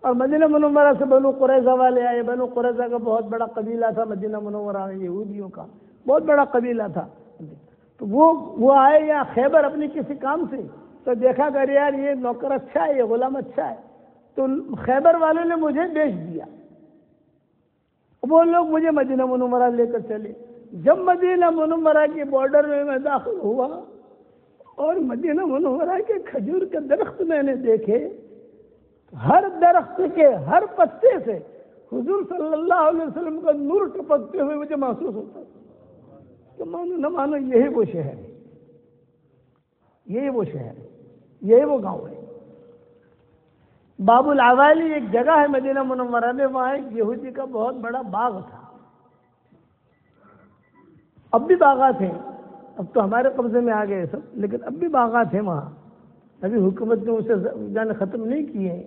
اور مدینہ منورہ سے بنو قریظہ والے آئے. بنو قریظہ کا بہت بڑا قبیلہ تھا مدینہ منورہ میں, یہودیوں کا بہت بڑا قبیلہ تھا. تو وہ آئے یہاں خیبر اپنی کسی کام سے, تو دیکھا کر یار یہ نوکر اچھا ہے, یہ غلام اچھا ہے, تو خیبر والوں نے مجھے بیچ دیا. وہ لوگ مجھے مدینہ منورہ لے کر چلے. جب مدینہ منورہ کی بارڈر میں داخل ہوا اور مدینہ منورہ کے کھجور کے درخت میں نے دیکھے, ہر درخت کے ہر پتے سے حضور صلی اللہ علیہ وسلم کا نور ٹپکتے ہوئے مجھے محسوس ہوتا ہے کہ مانو نہ مانو یہی وہ شہر ہے, یہی وہ گاؤں ہے. باب العوالی ایک جگہ ہے مدینہ منورہ میں, وہاں ایک یہودی کا بہت بڑا باغ تھا. اب بھی باغات ہیں, اب تو ہمارے قبضے میں آ گئے سب, لیکن اب بھی باغات ہیں وہاں. ابھی حکومت نے اسے جانے ختم نہیں کیے ہیں.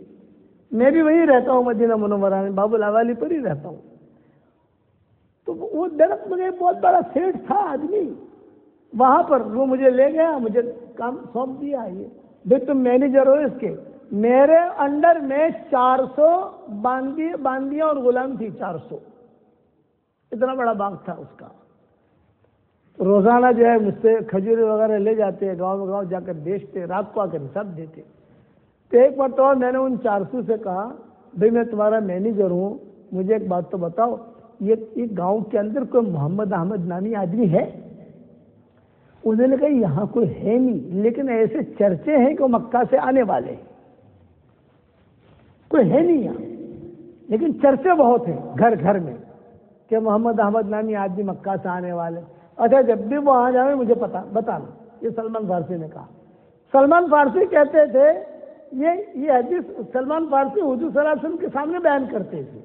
میں بھی وہیں رہتا ہوں مدینہ منورہ میں, باب العوالی پر ہی رہتا ہوں. تو وہ درخت میں بہت بڑا سیٹ تھا آدمی, وہاں پر وہ مجھے لے گیا, مجھے کام سونپ دیا. یہ بھائی تم مینیجر ہو اس کے. میرے انڈر میں 400 باندیاں اور غلام تھی. 400, اتنا بڑا باغ تھا اس کا. روزانہ جو ہے مجھ سے کھجورے وغیرہ لے جاتے, گاؤں جا کر بیچتے, رات کو آ کر حساب دیتے. تو ایک بار تو میں نے ان 400 سے کہا بھائی میں تمہارا مینیجر ہوں, مجھے ایک بات تو بتاؤ, یہ گاؤں کے اندر کوئی محمد احمد نامی آدمی ہے؟ انہوں نے کہا یہاں کوئی ہے نہیں، لیکن ایسے چرچے ہیں کہ مکہ سے آنے والے ہیں، کوئی ہے نہیں یہاں، لیکن چرچے بہت ہیں گھر گھر میں کہ محمد احمد نامی آدمی مکہ سے آنے والے۔ اچھا جب بھی وہ آ جائیں مجھے بتانا، یہ سلمان فارسی نے کہا۔ سلمان فارسی کہتے تھے یہ حدیث سلمان فارسی حضور صلی اللہ علیہ وسلم کے سامنے بیان کرتے تھے،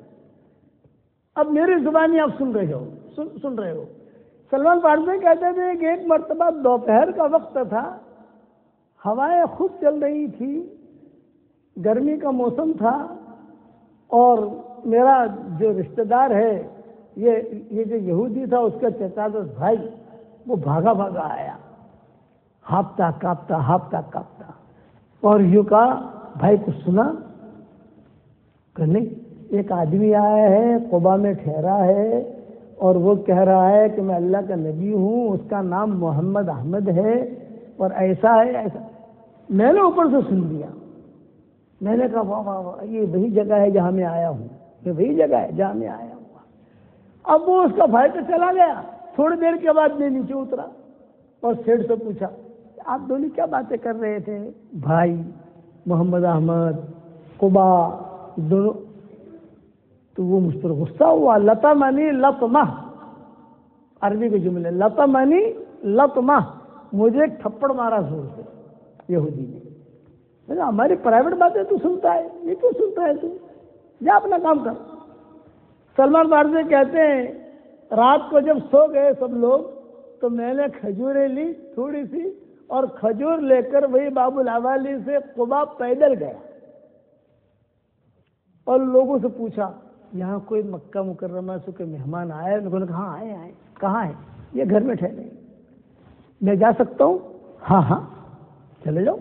اب میری زبانی آپ سن رہے ہو۔ سلمان فارسی کہتے تھے کہ ایک مرتبہ دوپہر کا وقت تھا، ہوائیں خود چل رہی تھی، گرمی کا موسم تھا، اور میرا جو رشتہ دار ہے یہ جو یہودی تھا اس کا چچا بھائی وہ بھاگا آیا، ہاپتا کاپتا، اور یوں کہا بھائی کچھ سنا کہ نہیں، ایک آدمی آیا ہے قبا میں ٹھہرا ہے اور وہ کہہ رہا ہے کہ میں اللہ کا نبی ہوں، اس کا نام محمد احمد ہے اور ایسا ہے ایسا۔ میں نے اوپر سے سن لیا، میں نے کہا واہ واہ واہ، یہ وہی جگہ ہے جہاں میں آیا ہوں، یہ وہی جگہ ہے جہاں میں آیا ہوں۔ اب وہ اس کا بھائی تو چلا گیا، تھوڑی دیر کے بعد میں نیچے اترا اور سیٹھ سے پوچھا آپ دونوں کیا باتیں کر رہے تھے؟ بھائی محمد احمد قبا دونوں۔ تو وہ مجھ پر غصہ ہوا، لطمنی لطمہ، عربی کے جملے، لطمنی لطمہ، مجھے ایک تھپڑ مارا زور سے یہودی نے۔ ہماری پرائیویٹ باتیں تو سنتا ہے، یہ کیوں سنتا ہے تو؟ جا اپنا کام کر۔ سلمان فارسی کہتے ہیں رات کو جب سو گئے سب لوگ تو میں نے کھجوریں لی تھوڑی سی، اور کھجور لے کر وہی باب الاوالی سے قبا پیدل گیا، اور لوگوں سے پوچھا یہاں کوئی مکہ مکرمہ سے کوئی مہمان آئے؟ انہوں نے کہا ہاں آئے۔ کہاں ہے؟ یہ گھر میں ٹھہرے۔ میں جا سکتا ہوں؟ ہاں چلے جاؤ۔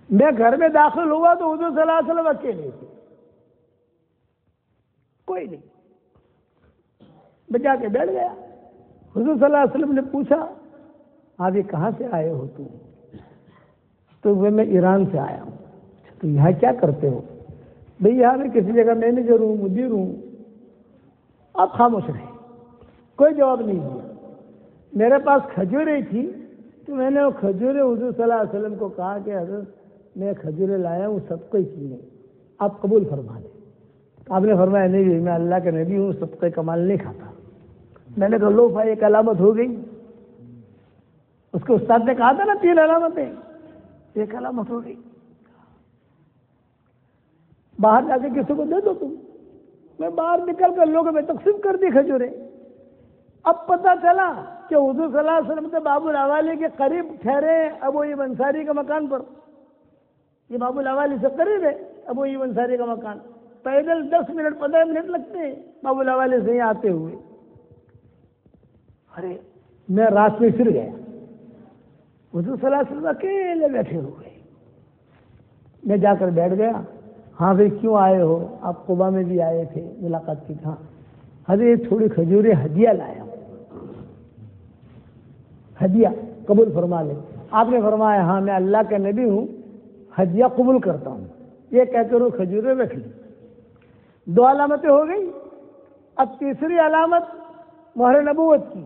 میں گھر میں داخل ہوا تو حضور صلی اللہ علیہ وسلم اکیلے تھے، کوئی نہیں۔ میں جا کے بیٹھ گیا۔ حضور صلی اللہ علیہ وسلم نے پوچھا آپ یہ کہاں سے آئے ہو تم؟ تو وہ میں ایران سے آیا ہوں۔ تو یہاں کیا کرتے ہو؟ بھئی یہاں میں کسی جگہ مینیجر ہوں، مدیر ہوں۔ آپ خاموش رہے، کوئی جواب نہیں دیا۔ میرے پاس کھجوریں تھی تو میں نے وہ کھجوریں حضور صلی اللہ علیہ وسلم کو کہا کہ حضرت میں کھجوریں لایا ہوں، سب کو چیزیں آپ قبول فرما لیں۔ آپ نے فرمایا نہیں، میں اللہ کا نبی ہوں، سب کا کمال نہیں کھاتا۔ میں نے کہا لو بھائی ایک علامت ہو گئی۔ اس کے استاد نے کہا تھا نا 3 علامتیں، ایک علامت ہو گئی۔ باہر جا کے کسی کو دے دو تم۔ میں باہر نکل کر لوگوں میں تقسیم کر دی کھجوریں۔ اب پتہ چلا کہ حضور صلی اللہ علیہ وسلم سے باب الاوالی کے قریب ٹھہرے ابو ایوب انصاری کے مکان پر۔ یہ باب الاوالی سے قریب ہے ابو ایوب انصاری کا مکان، پیدل 10 منٹ 15 منٹ لگتے ہیں باب الاوالی سے یہاں آتے ہوئے۔ ارے میں رات میں پھر گیا، حضور صلی اللہ علیہ وسلم اکیلے بیٹھے ہوئے۔ میں جا کر بیٹھ گیا۔ ہاں بھائی کیوں آئے ہو؟ آپ قبا میں بھی آئے تھے، ملاقات کی تھا۔ حضرت تھوڑی کھجوریں ہدیہ لایا ہوں، ہدیہ قبول فرما لیں۔ آپ نے فرمایا ہاں میں اللہ کا نبی ہوں، ہدیہ قبول کرتا ہوں۔ یہ کہتے ہوئے کھجوریں رکھ لی۔ 2 علامتیں ہو گئی۔ اب تیسری علامت مہر نبوت کی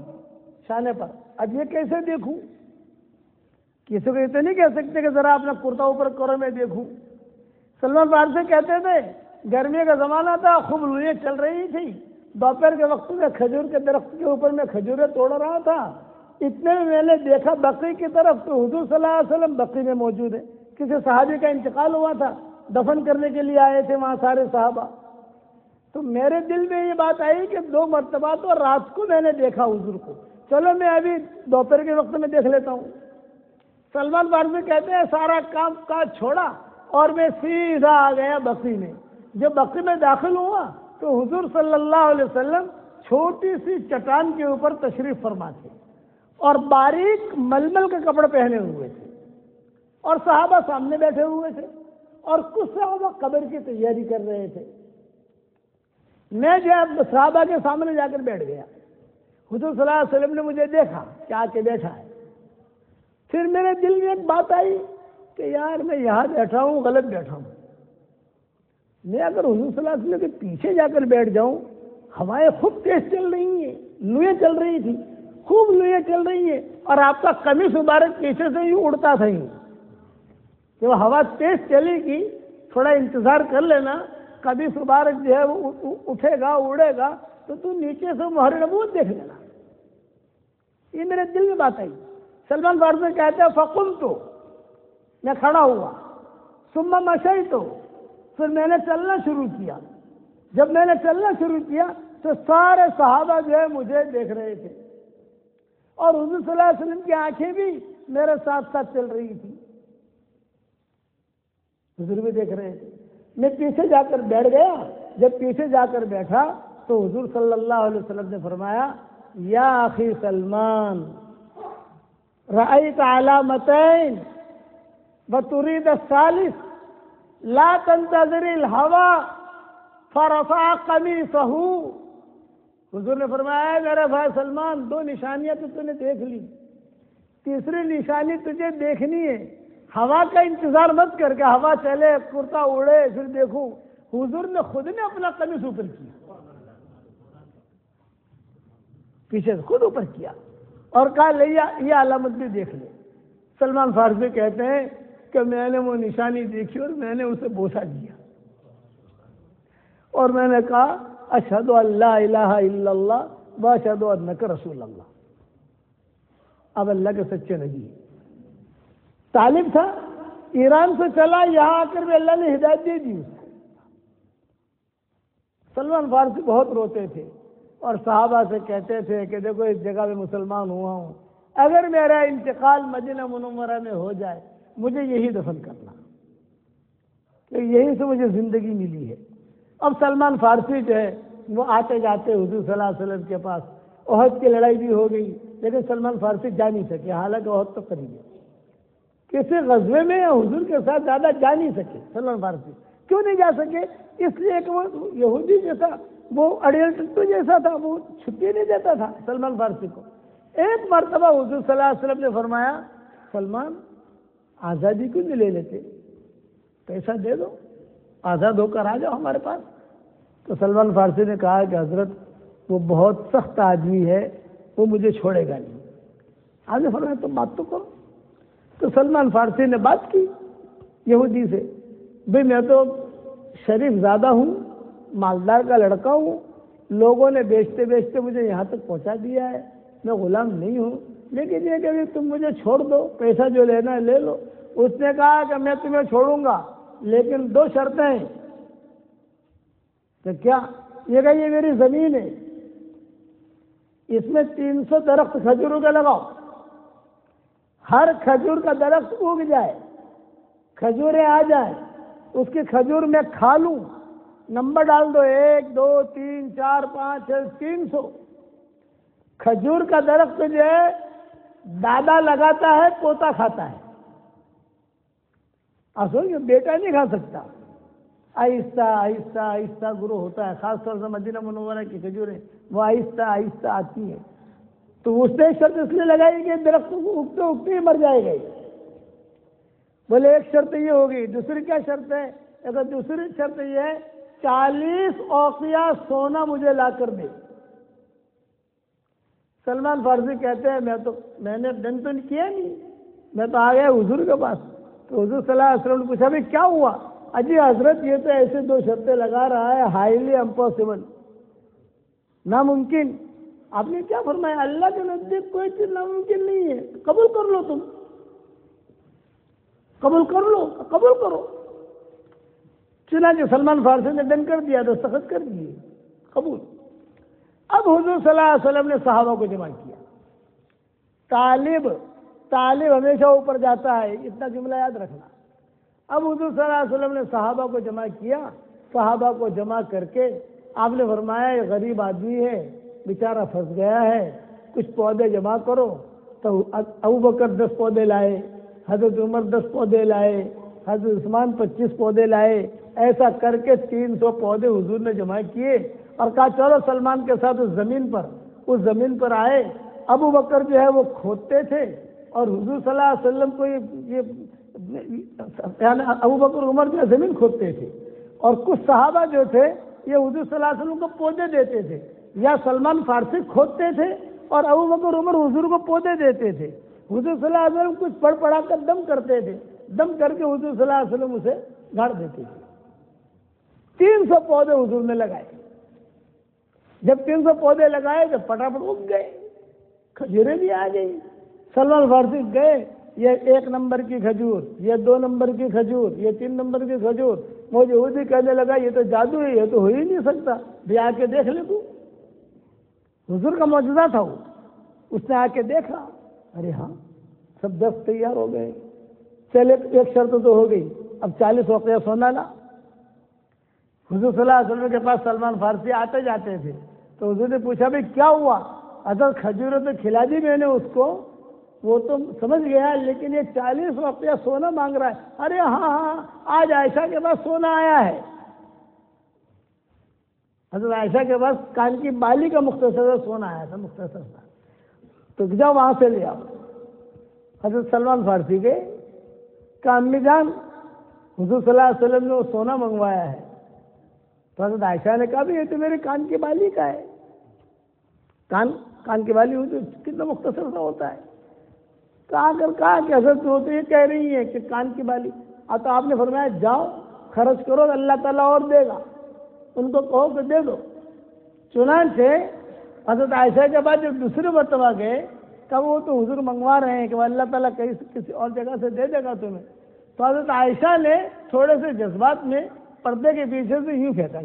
شانے پر۔ اب یہ کیسے دیکھوں؟ کسی کو یہ تو نہیں کہہ سکتے کہ ذرا اپنا کرتا اوپر کرو میں دیکھوں۔ سلمان فارسی کہتے تھے گرمی کا زمانہ تھا، خوب لوئیں چل رہی تھی، دوپہر کے وقت میں کھجور کے درخت کے اوپر میں کھجوریں توڑ رہا تھا، اتنے میں نے دیکھا بقی کی طرف، تو حضور صلی اللہ علیہ وسلم بقی میں موجود ہے۔ کسی صحابی کا انتقال ہوا تھا، دفن کرنے کے لیے آئے تھے وہاں سارے صحابہ۔ تو میرے دل میں یہ بات آئی کہ 2 مرتبہ تو رات کو میں نے دیکھا حضور کو، چلو میں ابھی دوپہر کے وقت میں دیکھ لیتا ہوں۔ سلمان فارسی کہتے ہیں سارا کام کاج چھوڑا اور میں سیدھا آ گیا بقی میں۔ جب بقی میں داخل ہوا تو حضور صلی اللہ علیہ وسلم چھوٹی سی چٹان کے اوپر تشریف فرما تھے اور باریک ململ کے کپڑے پہنے ہوئے تھے، اور صحابہ سامنے بیٹھے ہوئے تھے، اور کچھ صحابہ قبر کی تیاری کر رہے تھے۔ میں جب صحابہ کے سامنے جا کر بیٹھ گیا، حضور صلی اللہ علیہ وسلم نے مجھے دیکھا کہ آ کے بیٹھا ہے۔ پھر میرے دل میں ایک بات آئی کہ یار میں یہاں بیٹھا ہوں، غلط بیٹھا ہوں۔ میں اگر حضور صلی اللہ علیہ وسلم کے پیچھے جا کر بیٹھ جاؤں، ہوائیں خود تیز چل رہی ہیں، لوئیں چل رہی تھی، خوب لوئیں چل رہی ہیں اور آپ کا قمیص مبارک پیچھے سے یوں اڑتا تھا یوں کہ وہ ہوا تیز چلے گی، تھوڑا انتظار کر لینا، قمیص مبارک جو ہے وہ اٹھے گا اڑے گا تو تو نیچے سے مہر نبوت دیکھ لینا۔ یہ میرے دل میں بات آئی۔ سلمان فارسی کہتے ہیں فقمت، میں کھڑا ہوا، ثم مشیت، پھر میں نے چلنا شروع کیا۔ جب میں نے چلنا شروع کیا تو سارے صحابہ جو ہے مجھے دیکھ رہے تھے اور حضور صلی اللہ علیہ وسلم کی آنکھیں بھی میرے ساتھ ساتھ چل رہی تھی، حضور بھی دیکھ رہے تھے۔ میں پیچھے جا کر بیٹھ گیا۔ جب پیچھے جا کر بیٹھا تو حضور صلی اللہ علیہ وسلم نے فرمایا یا اخی سلمان رأیت علامتین وتريد الثالث لا تنتظر الهوى فرفع قمیصه۔ حضور نے فرمایا میرے بھائی سلمان، دو نشانیاں تو نے دیکھ لی، تیسری نشانی تجھے دیکھنی ہے، ہوا کا انتظار مت کر کے ہوا چلے کرتا اڑے پھر دیکھوں۔ حضور نے خود نے اپنا قمیص اوپر کیا، پیچھے سے خود اوپر کیا اور کہا لے یہ علامت بھی دیکھ لے۔ سلمان فارسی کہتے ہیں کہ میں نے وہ نشانی دیکھی اور میں نے اسے بوسہ دیا اور میں نے کہا اشہد ان لا الہ الا اللہ و اشہد انک رسول اللہ۔ اب اللہ کے سچے نبی طالب تھا، ایران سے چلا، یہاں آ کر بھی اللہ نے ہدایت دے دی اس کو۔ سلمان فارسی بہت روتے تھے اور صحابہ سے کہتے تھے کہ دیکھو اس جگہ میں مسلمان ہوا ہوں، اگر میرا انتقال مدینہ منورہ میں ہو جائے مجھے یہی دفن کرنا، کہ یہیں سے مجھے زندگی ملی ہے۔ اب سلمان فارسی جو ہے وہ آتے جاتے حضور صلی اللہ علیہ وسلم کے پاس، احد کی لڑائی بھی ہو گئی لیکن سلمان فارسی جا نہیں سکے، حالانکہ احد تو قریب ہے۔ کسی غزوے میں حضور کے ساتھ زیادہ جا نہیں سکے سلمان فارسی۔ کیوں نہیں جا سکے؟ اس لیے کہ وہ یہودی جیسا، وہ اڑیل ٹٹو جیسا تھا، وہ چھٹی نہیں دیتا تھا سلمان فارسی کو۔ ایک مرتبہ حضور صلی اللہ علیہ وسلم نے فرمایا سلمان آزادی کیوں نہیں لے لیتے، پیسہ دے دو، آزاد ہو کر آ جاؤ ہمارے پاس۔ تو سلمان فارسی نے کہا کہ حضرت وہ بہت سخت آدمی ہے، وہ مجھے چھوڑے گا نہیں۔ آپ نے فرمایا تم بات تو کرو۔ تو سلمان فارسی نے بات کی یہودی سے، بھئی میں تو شریف زادہ ہوں، مالدار کا لڑکا ہوں، لوگوں نے بیچتے بیچتے مجھے یہاں تک پہنچا دیا ہے، میں غلام نہیں ہوں، لیکن یہ کہ تم مجھے چھوڑ دو، پیسہ جو لینا ہے لے لو۔ اس نے کہا کہ میں تمہیں چھوڑوں گا لیکن دو شرطیں ہیں۔ کہ کیا؟ یہ کہ یہ میری زمین ہے، اس میں 300 درخت کھجوروں کے لگاؤ، ہر کھجور کا درخت اگ جائے، کھجوریں آ جائیں، اس کی کھجور میں کھا لوں، نمبر ڈال دو 1 2 3 4 5 6 300۔ کھجور کا درخت جو ہے دادا لگاتا ہے، پوتا کھاتا ہے، اصل بیٹا نہیں کھا سکتا۔ آہستہ آہستہ آہستہ گرو ہوتا ہے، خاص طور سے مدینہ منورہ کی کھجوریں وہ آہستہ آہستہ آتی ہیں۔ تو اس نے شرط اس لیے لگائی کہ درخت اگتے اگتے ہی مر جائے گا۔ بولے ایک شرط یہ ہوگی، دوسری کیا شرط ہے؟ اگر دوسری شرط یہ ہے 40 اوقیہ سونا مجھے لا کر دے۔ سلمان فارسی کہتے ہیں میں نے دن تو کیا نہیں، میں تو آ گیا حضور کے پاس۔ تو حضور صلی اللہ علیہ وسلم نے پوچھا بھائی کیا ہوا؟ اجی حضرت یہ تو ایسے دو شرطیں لگا رہا ہے، ہائیلی امپاسبل، ناممکن۔ آپ نے کیا فرمایا؟ اللہ کے نزدیک کوئی چیز ناممکن نہیں ہے، قبول کر لو، تم قبول کر لو، قبول کرو۔ چنانچہ سلمان فارسی نے ڈن کر دیا، دستخط کر دیے، قبول۔ اب حضور صلی اللہ علیہ وسلم نے صحابہ کو جمع کیا۔ طالب ہمیشہ اوپر جاتا ہے، اتنا جملہ یاد رکھنا۔ اب حضور صلی اللہ علیہ وسلم نے صحابہ کو جمع کیا۔ صحابہ کو جمع کر کے آپ نے فرمایا یہ غریب آدمی ہے، بیچارہ پھنس گیا ہے، کچھ پودے جمع کرو۔ تو ابو بکر 10 پودے لائے، حضرت عمر 10 پودے لائے، حضرت عثمان 25 پودے لائے، ایسا کر کے 300 پودے حضور نے جمع کیے اور کہا چلو سلمان کے ساتھ اس زمین پر آئے۔ ابو بکر جو ہے وہ کھودتے تھے اور حضور صلی اللہ علیہ وسلم کو یعنی ابو بکر عمر جو زمین کھودتے تھے، اور کچھ صحابہ جو تھے یہ حضور صلی اللہ علیہ وسلم کو پودے دیتے تھے، یا سلمان فارسی کھودتے تھے اور ابو بکر عمر حضور کو پودے دیتے تھے. حضور صلی اللہ علیہ وسلم کچھ پڑھ پڑھا کر دم کرتے تھے, دم کر کے حضور صلی اللہ علیہ وسلم اسے گاڑ دیتے تھے. 300 پودے حضور نے لگائے. جب 300 پودے لگائے تو پٹافٹ اگ گئے, کھجوریں بھی آ گئی. سلمان فارسی گئے, یہ 1 نمبر کی کھجور, یہ 2 نمبر کی کھجور, یہ 3 نمبر کی کھجور. مجھے یہودی کہنے لگا یہ تو جادو ہے, یہ تو ہو ہی نہیں سکتا, بھی آ کے دیکھ لے تو. حضور کا معجزہ تھا وہ. اس نے آ کے دیکھا, ارے ہاں سب 10 تیار ہو گئے. چلے ایک شرط تو ہو گئی, اب 40 وقیہ سونا لا. حضور صلی اللہ علیہ وسلم کے پاس سلمان فارسی آتے جاتے تھے, تو حضور نے پوچھا بھائی کیا ہوا؟ اصل کھجوریں تو کھلا دی میں نے اس کو, وہ تو سمجھ گیا, لیکن یہ 40 وقیہ سونا مانگ رہا ہے. ارے ہاں آج عائشہ کے پاس سونا آیا ہے. حضرت عائشہ کے پاس کان کی بالی کا مختصر سونا آیا تھا, مختصر تھا, تو جاؤ وہاں سے لے آؤ. حضرت سلمان فارسی کے کہ امی جان حضور صلی اللہ علیہ وسلم نے وہ سونا منگوایا ہے. تو حضرت عائشہ نے کہا بھی یہ تو میرے کان کی بالی کا ہے. کان کی بالی ہوتی کتنا مختصر سا ہوتا ہے. کہا کہ حضرت وہ تو یہ کہہ رہی ہے کہ کان کی بالی. تو آپ نے فرمایا جاؤ خرچ کرو, اللہ تعالیٰ اور دے گا, ان کو کہو کہ دے دو. چنانچہ حضرت عائشہ کے بعد جب دوسری مرتبہ گئے, کب وہ تو حضور منگوا رہے ہیں کہ وہ اللہ تعالیٰ کسی اور جگہ سے دے دے گا تمہیں. تو حضرت عائشہ نے تھوڑے سے جذبات میں پردے کے پیچھے سے یوں پھینکا,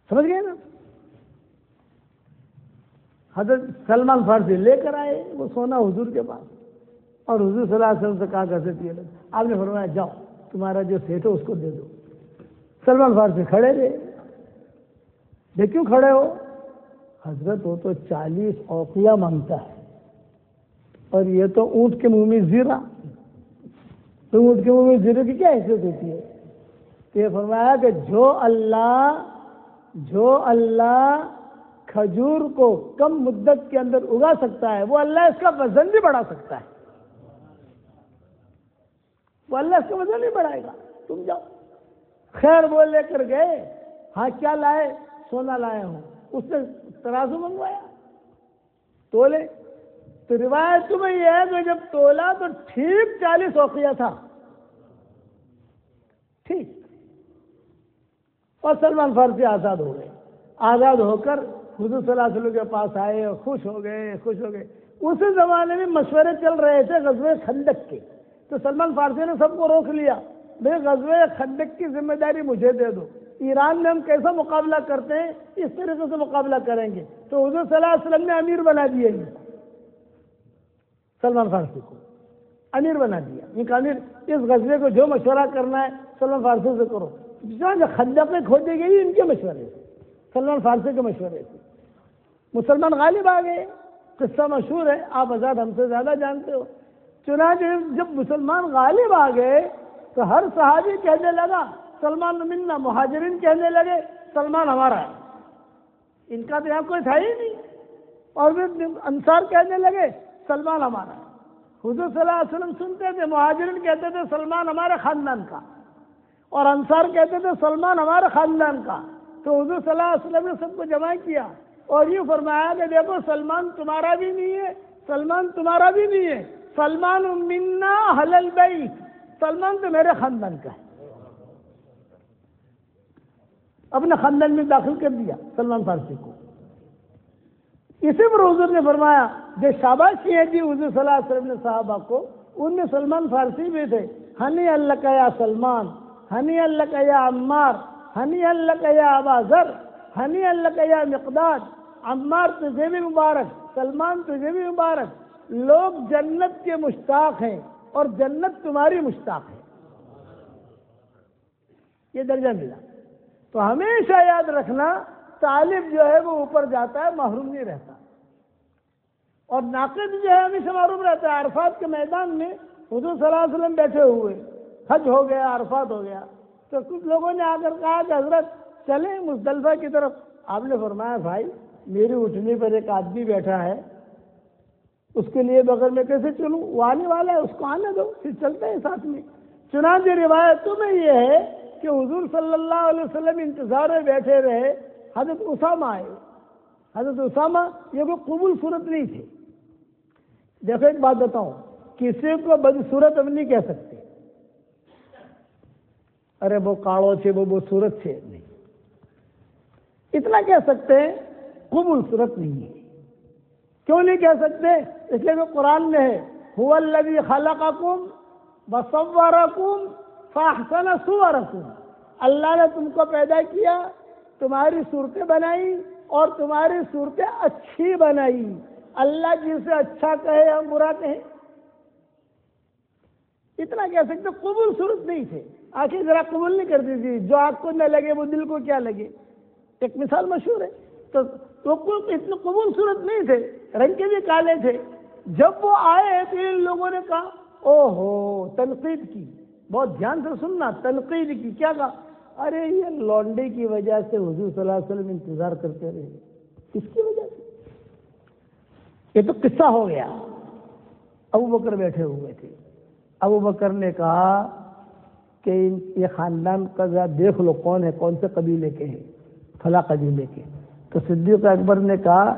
سمجھ گئے نا. حضرت سلمان فارسی لے کر آئے وہ سونا حضور کے پاس, اور حضور صلی اللہ علیہ وسلم سے کہا کرتے تھے, آپ نے فرمایا جاؤ تمہارا جو سیٹ ہے اس کو دے دو. سلمان فارسی کھڑے رہے. دیکھ کیوں کھڑے ہو؟ حضرت وہ تو 40 اوقیہ مانگتا ہے, اور یہ تو اونٹ کے منہ میں زیرہ. تو اونٹ کے منہ میں زیرے کی کیا حیثیت ہوتی ہے؟ تو یہ فرمایا کہ جو اللہ کھجور کو کم مدت کے اندر اگا سکتا ہے, وہ اللہ اس کا وزن بھی بڑھا سکتا ہے. وہ اللہ اس کا وزن بھی بڑھائے گا. تم جاؤ. خیر وہ لے کر گئے. ہاں کیا لائے؟ سونا لایا ہوں. اس نے ترازو منگوایا, تولے. تو روایت تمہیں یہ ہے کہ جب تولا تو ٹھیک 40 اوقیہ تھا, ٹھیک. اور سلمان فارسی آزاد ہو گئے. آزاد ہو کر حضور صلی اللہ علیہ وسلم کے پاس آئے اور خوش ہو گئے. اسی زمانے میں مشورے چل رہے تھے غزوہ خندق کے. تو سلمان فارسی نے سب کو روک لیا, بھائی غزوہ خندق کی ذمہ داری مجھے دے دو. ایران میں ہم کیسا مقابلہ کرتے ہیں اس طریقے سے مقابلہ کریں گے. تو حضور صلی اللہ علیہ وسلم نے امیر بنا دیا, سلمان فارسی کو امیر بنا دیا. یہ امیر, اس غزوے کو جو مشورہ کرنا ہے سلمان فارسی سے کرو. خندق میں کھودی گئی ان کے مشورے سے, سلمان فارسی کے مشورے سے. مسلمان غالب آ گئے. قصہ مشہور ہے, آپ حضرات ہم سے زیادہ جانتے ہو. چنانچہ جب مسلمان غالب آ گئے تو ہر صحابی کہنے لگا سلمان منا. مہاجرین کہنے لگے سلمان ہمارا ہے, ان کا تو یہاں کوئی تھا ہی نہیں. اور پھر انصار کہنے لگے سلمان ہمارا ہے. حضور صلی اللہ علیہ وسلم سنتے تھے, مہاجرین کہتے تھے سلمان ہمارے خاندان کا, اور انصار کہتے تھے سلمان ہمارے خاندان کا. تو حضور صلی اللہ علیہ وسلم نے سب کو جمع کیا اور یہ فرمایا کہ دیکھو سلمان تمہارا بھی نہیں ہے, سلمان تمہارا بھی نہیں ہے, سلمان منا اہل البیت, سلمان تو میرے خاندان کا ہے. اپنے خاندان میں داخل کر دیا سلمان فارسی کو. اسی پر حضور نے فرمایا جو شاباشی ہے جی حضور صلی اللہ علیہ وسلم نے صحابہ کو, ان میں سلمان فارسی بھی تھے. ہنی اللہ کا یا سلمان, ہنی اللہ کا یا عمار, ہنی اللہ کا یا ابا ذر, ہنی اللہ کا یا مقداد. عمار تجھے بھی مبارک, سلمان تجھے بھی مبارک. لوگ جنت کے مشتاق ہیں اور جنت تمہاری مشتاق ہے. یہ درجہ ملا. تو ہمیشہ یاد رکھنا طالب جو ہے وہ اوپر جاتا ہے, محروم نہیں رہتا. اور ناقد جو ہے ہمیشہ محروم رہتا ہے. عرفات کے میدان میں حضور صلی اللہ علیہ وسلم بیٹھے ہوئے, حج ہو گیا, عرفات ہو گیا, تو کچھ لوگوں نے آ کر کہا کہ حضرت چلیں مزدلفہ کی طرف. آپ نے فرمایا بھائی میری اٹھنی پر ایک آدمی بیٹھا ہے, اس کے لیے بغیر میں کیسے چلوں؟ وہ آنے والا ہے, اس کو آنے دو, پھر چلتے ہیں ساتھ میں. چنانچہ روایتوں میں یہ ہے کہ حضور صلی اللہ علیہ وسلم انتظار میں بیٹھے رہے. حضرت اسامہ آئے, حضرت اسامہ یہ کوئی قبول صورت نہیں تھے. دیکھو ایک بات بتاؤں، کسی کو بدصورت ہم نہیں کہہ سکتے. ارے وہ کاڑو چھے وہ صورت چھے نہیں، اتنا کہہ سکتے ہیں قبول صورت نہیں ہے. کیوں نہیں کہہ سکتے؟ اس لیے کہ قرآن میں ہے هو الذی خلقکم وصورکم فاحسن صورکم. اللہ نے تم کو پیدا کیا، تمہاری صورتیں بنائی اور تمہاری صورتیں اچھی بنائی. اللہ جسے اچھا کہے ہم برا کہیں، اتنا کہہ سکتے. قبول صورت نہیں تھے. آخر ذرا قبول نہیں کرتی تھی، جو آنکھ کو نہ لگے وہ دل کو کیا لگے. ایک مثال مشہور ہے. تو اتنے قبول صورت نہیں تھے، رنگ کے بھی کالے تھے. جب وہ آئے تو ان لوگوں نے کہا او ہو، تنقید کی. بہت دھیان سے سننا، تنقید کی. کیا کہا؟ ارے یہ لونڈے کی وجہ سے حضور صلی اللہ علیہ وسلم انتظار کرتے رہے. کس کی وجہ سے؟ یہ تو قصہ ہو گیا. ابو بکر بیٹھے ہوئے تھے. ابو بکر نے کہا کہ یہ خاندان کا ذرا دیکھ لو کون ہے، کون سے قبیلے کے ہیں. فلاں قبیلے کے. تو صدیق اکبر نے کہا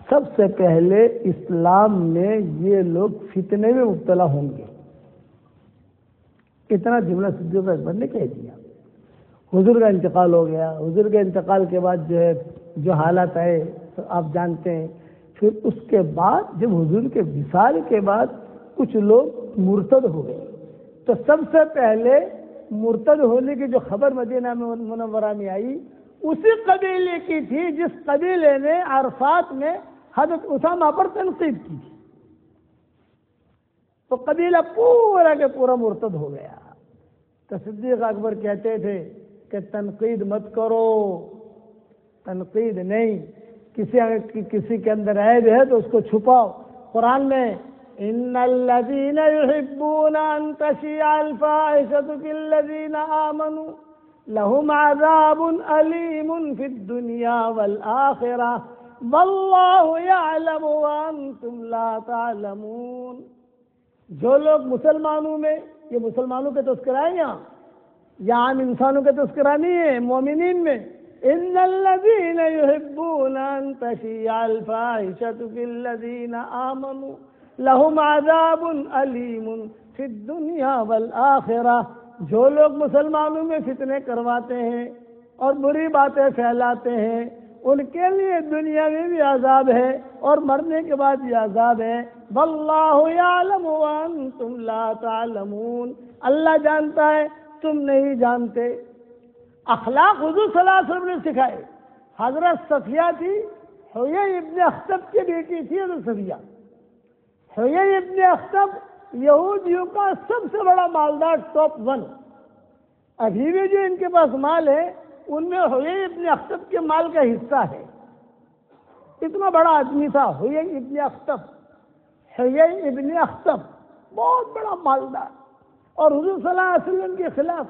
سب سے پہلے اسلام میں یہ لوگ فتنے میں مبتلا ہوں گے. اتنا جملہ صدیق اکبر نے کہہ دیا. حضور کا انتقال ہو گیا. حضور کے انتقال کے بعد جو ہے جو حالات آئے آپ جانتے ہیں. پھر اس کے بعد جب حضور کے وصال کے بعد کچھ لوگ مرتد ہو گئے، تو سب سے پہلے مرتد ہونے کی جو خبر مدینہ منورہ میں آئی اسی قبیلے کی تھی جس قبیلے نے عرفات میں حضرت اسامہ پر تنقید کی تھی. تو قبیلہ پورا کے پورا مرتد ہو گیا. تو صدیق اکبر کہتے تھے کہ تنقید مت کرو، تنقید نہیں. کسی کے اندر عیب ہے تو اس کو چھپاؤ. قرآن میں ان الذین یحبون ان تشیع الفاحشۃ فی الذین آمنوا لهم عذاب علیم فی الدنیا والآخرہ واللہ یعلم وانتم لا تعلمون. جو لوگ مسلمانوں میں، یہ مسلمانوں کے تذکرہ ہے یا عام انسانوں کے تذکرہ نہیں ہے، مومنین میں. ان الذین یحبون ان تشیع الفاحشۃ فی الذین آمنوا لهم عذاب علیم فی الدنیا والآخرہ. جو لوگ مسلمانوں میں فتنے کرواتے ہیں اور بری باتیں پھیلاتے ہیں ان کے لیے دنیا میں بھی عذاب ہے اور مرنے کے بعد بھی عذاب ہے. واللہ یعلم وانتم لا تعلمون. اللہ جانتا ہے تم نہیں جانتے. اخلاق حضور صلی اللہ علیہ وسلم نے سکھائے. حضرت صفیہ تھی، حیی ابن اخطب کی بیٹی تھی حضرت صفیہ. حیی ابن اخطب یہودیوں کا سب سے بڑا مالدار، ٹاپ 1. ابھی بھی جو ان کے پاس مال ہے ان میں حیی ابن اخطب کے مال کا حصہ ہے. اتنا بڑا آدمی تھا حیی ابن اخطب. حیی ابن اخطب بہت بڑا مالدار، اور حضور صلی اللہ علیہ وسلم کے خلاف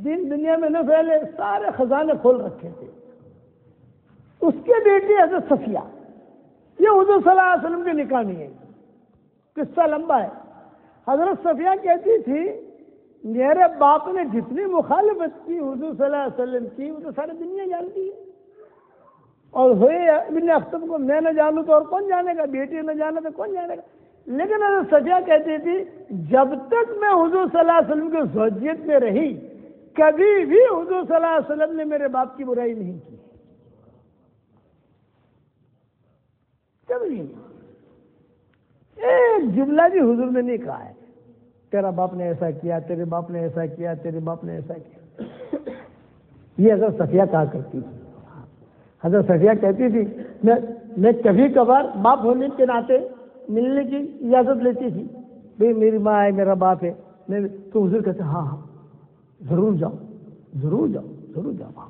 دین دنیا میں نہ پھیلے، سارے خزانے کھول رکھے تھے. اس کے بیٹی حضرت صفیہ، یہ حضور صلی اللہ علیہ وسلم کے نکاح میں ہے. قصہ لمبا ہے. حضرت صفیہ کہتی تھی میرے باپ نے جتنی مخالفت کی حضور صلی اللہ علیہ وسلم کی وہ تو ساری دنیا جانتی ہے، اور ہوئے ابن اخطب کو میں نہ جانوں تو اور کون جانے گا، بیٹی نہ جانا تو کون جانے گا. لیکن حضرت صفیہ کہتی تھی جب تک میں حضور صلی اللہ علیہ وسلم کی زوجیت میں رہی کبھی بھی حضور صلی اللہ علیہ وسلم نے میرے باپ کی برائی نہیں کی، کبھی نہیں. ایک جملہ بھی حضور نے نہیں کہا ہے تیرا باپ نے ایسا کیا، تیرے باپ نے ایسا کیا، تیرے باپ نے ایسا کیا. یہ حضرت صفیہ کہا کرتی تھی. حضرت صفیہ کہتی تھی میں کبھی کبھار باپ ہونے کے ناطے ملنے کی اجازت لیتی تھی. بھئی میری ماں ہے، میرا باپ ہے. تو حضور کہتے ہاں ہاں ضرور جاؤ، ضرور جاؤ، ضرور جاؤ.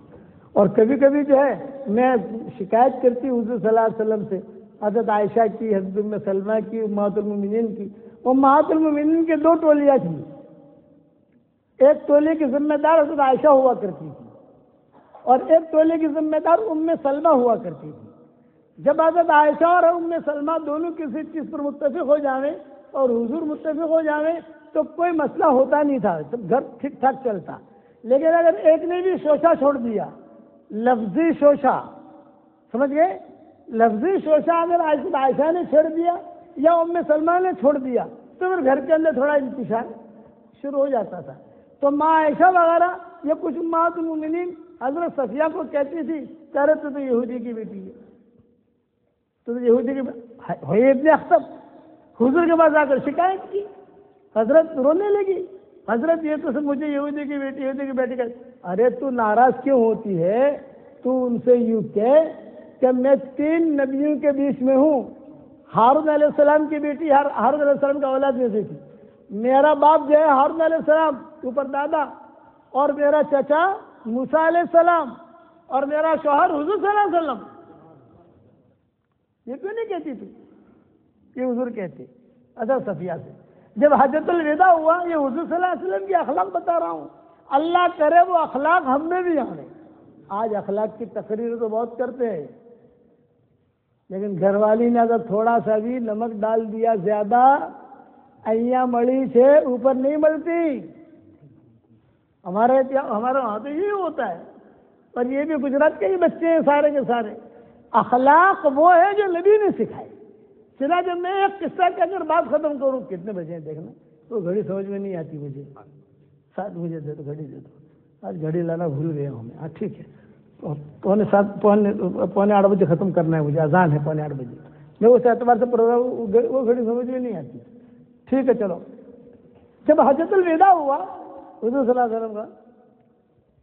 اور کبھی کبھی جو ہے میں شکایت کرتی حضور صلی اللہ علیہ وسلم سے، حضرت عائشہ کی، حضرت ام سلمہ کی، امہات المومنین کی. امہات المومنین کے 2 ٹولیاں تھیں. ایک ٹولے کی ذمہ دار حضرت عائشہ ہوا کرتی تھی اور ایک ٹولے کی ذمہ دار ام سلمہ ہوا کرتی تھی. جب حضرت عائشہ اور ام سلمہ دونوں کسی چیز پر متفق ہو جاویں اور حضور متفق ہو جاویں تو کوئی مسئلہ ہوتا نہیں تھا، سب گھر ٹھیک ٹھاک چلتا. لیکن اگر ایک نے بھی شوشہ چھوڑ دیا، لفظی شوشہ، سمجھ گئے، لفظی شوشہ اگر عائشہ نے چھیڑ دیا یا ام سلمہ نے چھوڑ دیا تو پھر گھر کے اندر تھوڑا انتشار شروع ہو جاتا تھا. تو ماں عائشہ وغیرہ یا کچھ امہات المومنین حضرت صفیہ کو کہتی تھی کہ ارے تو یہودی کی بیٹی ہے, تو یہودی کی ہوئی ابن اخطب. حضور کے پاس آ کر شکایت کی, حضرت رونے لگی, حضرت یہ تو مجھے یہودی کی بیٹی کا. ارے تو ناراض کیوں ہوتی ہے؟ تو ان سے یوں کہ میں 3 نبیوں کے بیچ میں ہوں. ہارون علیہ السلام کی بیٹی ہارون علیہ السلام کا اولاد میں سے تھی. میرا باپ جو ہے ہارون علیہ السلام اوپر دادا, اور میرا چچا موسیٰ علیہ السلام, اور میرا شوہر حضور صلی اللہ علیہ وسلم. یہ کیوں نہیں کہتی تھی؟ یہ حضور کہتے. اچھا صفیہ سے جب حجۃ الوداع ہوا, یہ حضور صلی اللہ علیہ وسلم کی اخلاق بتا رہا ہوں, اللہ کرے وہ اخلاق ہم میں بھی آنے. آج اخلاق کی تقریر تو بہت کرتے ہیں, لیکن گھر والی نے اگر تھوڑا سا بھی نمک ڈال دیا زیادہ, ایاں مڑی سے اوپر نہیں ملتی. ہمارے وہاں تو یہی ہوتا ہے, پر یہ بھی گجرات کے ہی بچے ہیں سارے کے سارے. اخلاق وہ ہے جو نبی نے سکھائے. چلا جب میں ایک قصہ کے اگر بات ختم کروں, کتنے بجے ہیں دیکھنا, تو گھڑی سمجھ میں نہیں آتی مجھے. 7 بجے دے دو, گھڑی دے دو. آج گھڑی لانا بھول گیا ہوں میں. ٹھیک ہے, 7:45 بجے ختم کرنا ہے مجھے, اذان ہے 8:45 بجے. میں اس اعتبار سے وہ گھڑی سمجھ میں نہیں آتی. ٹھیک ہے چلو. جب حجۃ الوداع ہوا حضور صلی اللہ علیہ وسلم کا,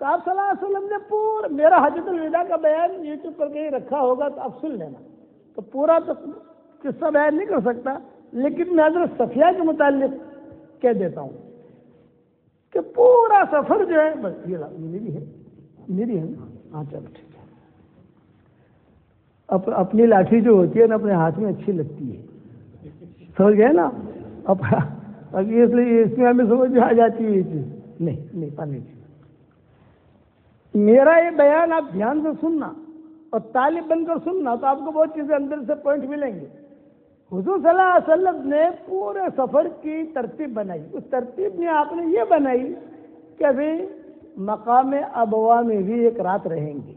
تو آپ صلی اللہ علیہ وسلم نے پورا, میرا حجۃ الوداع کا بیان یوٹیوب پر کہیں رکھا ہوگا تو آپ سن لینا, تو پورا تو قصہ بیان نہیں کر سکتا, لیکن میں حضرت صفیہ کے متعلق کہہ دیتا ہوں کہ پورا سفر جو ہے, بس یہ میری ہے نا, ہاں چلو ٹھیک ہے. اپنی لاٹھی جو ہوتی ہے نا اپنے ہاتھ میں اچھی لگتی ہے, سمجھ گئے نا. اب اس لیے اس میں ہمیں سمجھ میں آ جاتی ہے یہ چیز. نہیں پانی چاہیے. میرا یہ بیان آپ دھیان سے سننا اور طالب بن کر سننا, تو آپ کو بہت چیزیں اندر سے پوائنٹ ملیں گے. حضور صلی اللہ علیہ وسلم نے پورے سفر کی ترتیب بنائی. اس ترتیب میں آپ نے یہ بنائی کہ ابھی مقام ابوا میں بھی ایک رات رہیں گے.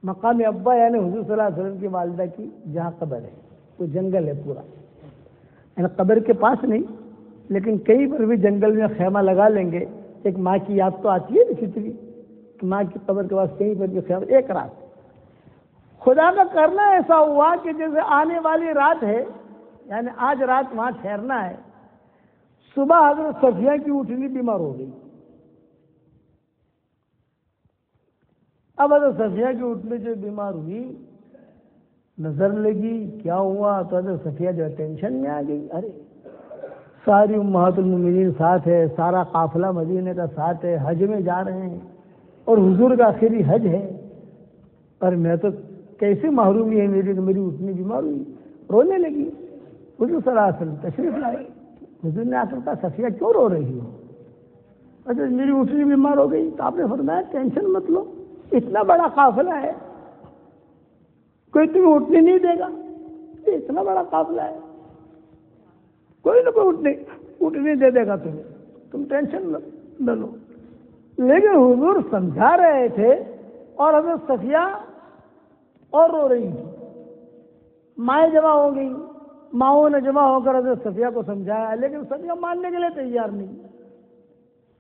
مقام ابا یعنی حضور صلی اللہ علیہ وسلم کی والدہ کی جہاں قبر ہے, وہ جنگل ہے پورا, یعنی قبر کے پاس نہیں, لیکن کہیں پر بھی جنگل میں خیمہ لگا لیں گے. ایک ماں کی یاد تو آتی ہے نا فطری, کہ ماں کی قبر کے پاس کہیں پر بھی خیمہ. ایک رات خدا کا کرنا ایسا ہوا کہ جیسے آنے والی رات ہے, یعنی آج رات وہاں ٹھہرنا ہے. صبح حضرت صفیہ کی اٹھنی بیمار ہو گئی. اب حضرت صفیہ کی اٹھنے جو بیمار ہوئی, نظر لگی کیا ہوا, تو حضرت صفیہ جو ٹینشن میں آ گئی. ارے ساری امہات المومنین ساتھ ہے, سارا قافلہ مدینے کا ساتھ ہے, حج میں جا رہے ہیں, اور حضور کا آخری حج ہے, اور میں تو کیسی محرومی ہے میری اٹھنی بیمار ہوئی. رونے لگی. حضور صلی اللہ علیہ وسلم تشریف لائے. حضور نے آ کر کہا صفیہ کیوں رو رہی ہو؟ اچھا میری اٹھنی بیمار ہو گئی. تو آپ نے فرمایا ٹینشن مت لو, اتنا بڑا قافلہ ہے, کوئی تمہیں اٹھنے نہیں دے گا. اتنا بڑا قافلہ ہے, کوئی نہ کوئی اٹھنے دے دے گا تمہیں, تم ٹینشن نہ لو. لیکن حضور سمجھا رہے تھے, اور حضرت صفیہ اور رو رہی تھی. مائیں جمع ہو گئی, ماؤں نے جمع ہو کر حضرت صفیہ کو سمجھایا, لیکن صفیہ ماننے کے لیے تیار نہیں.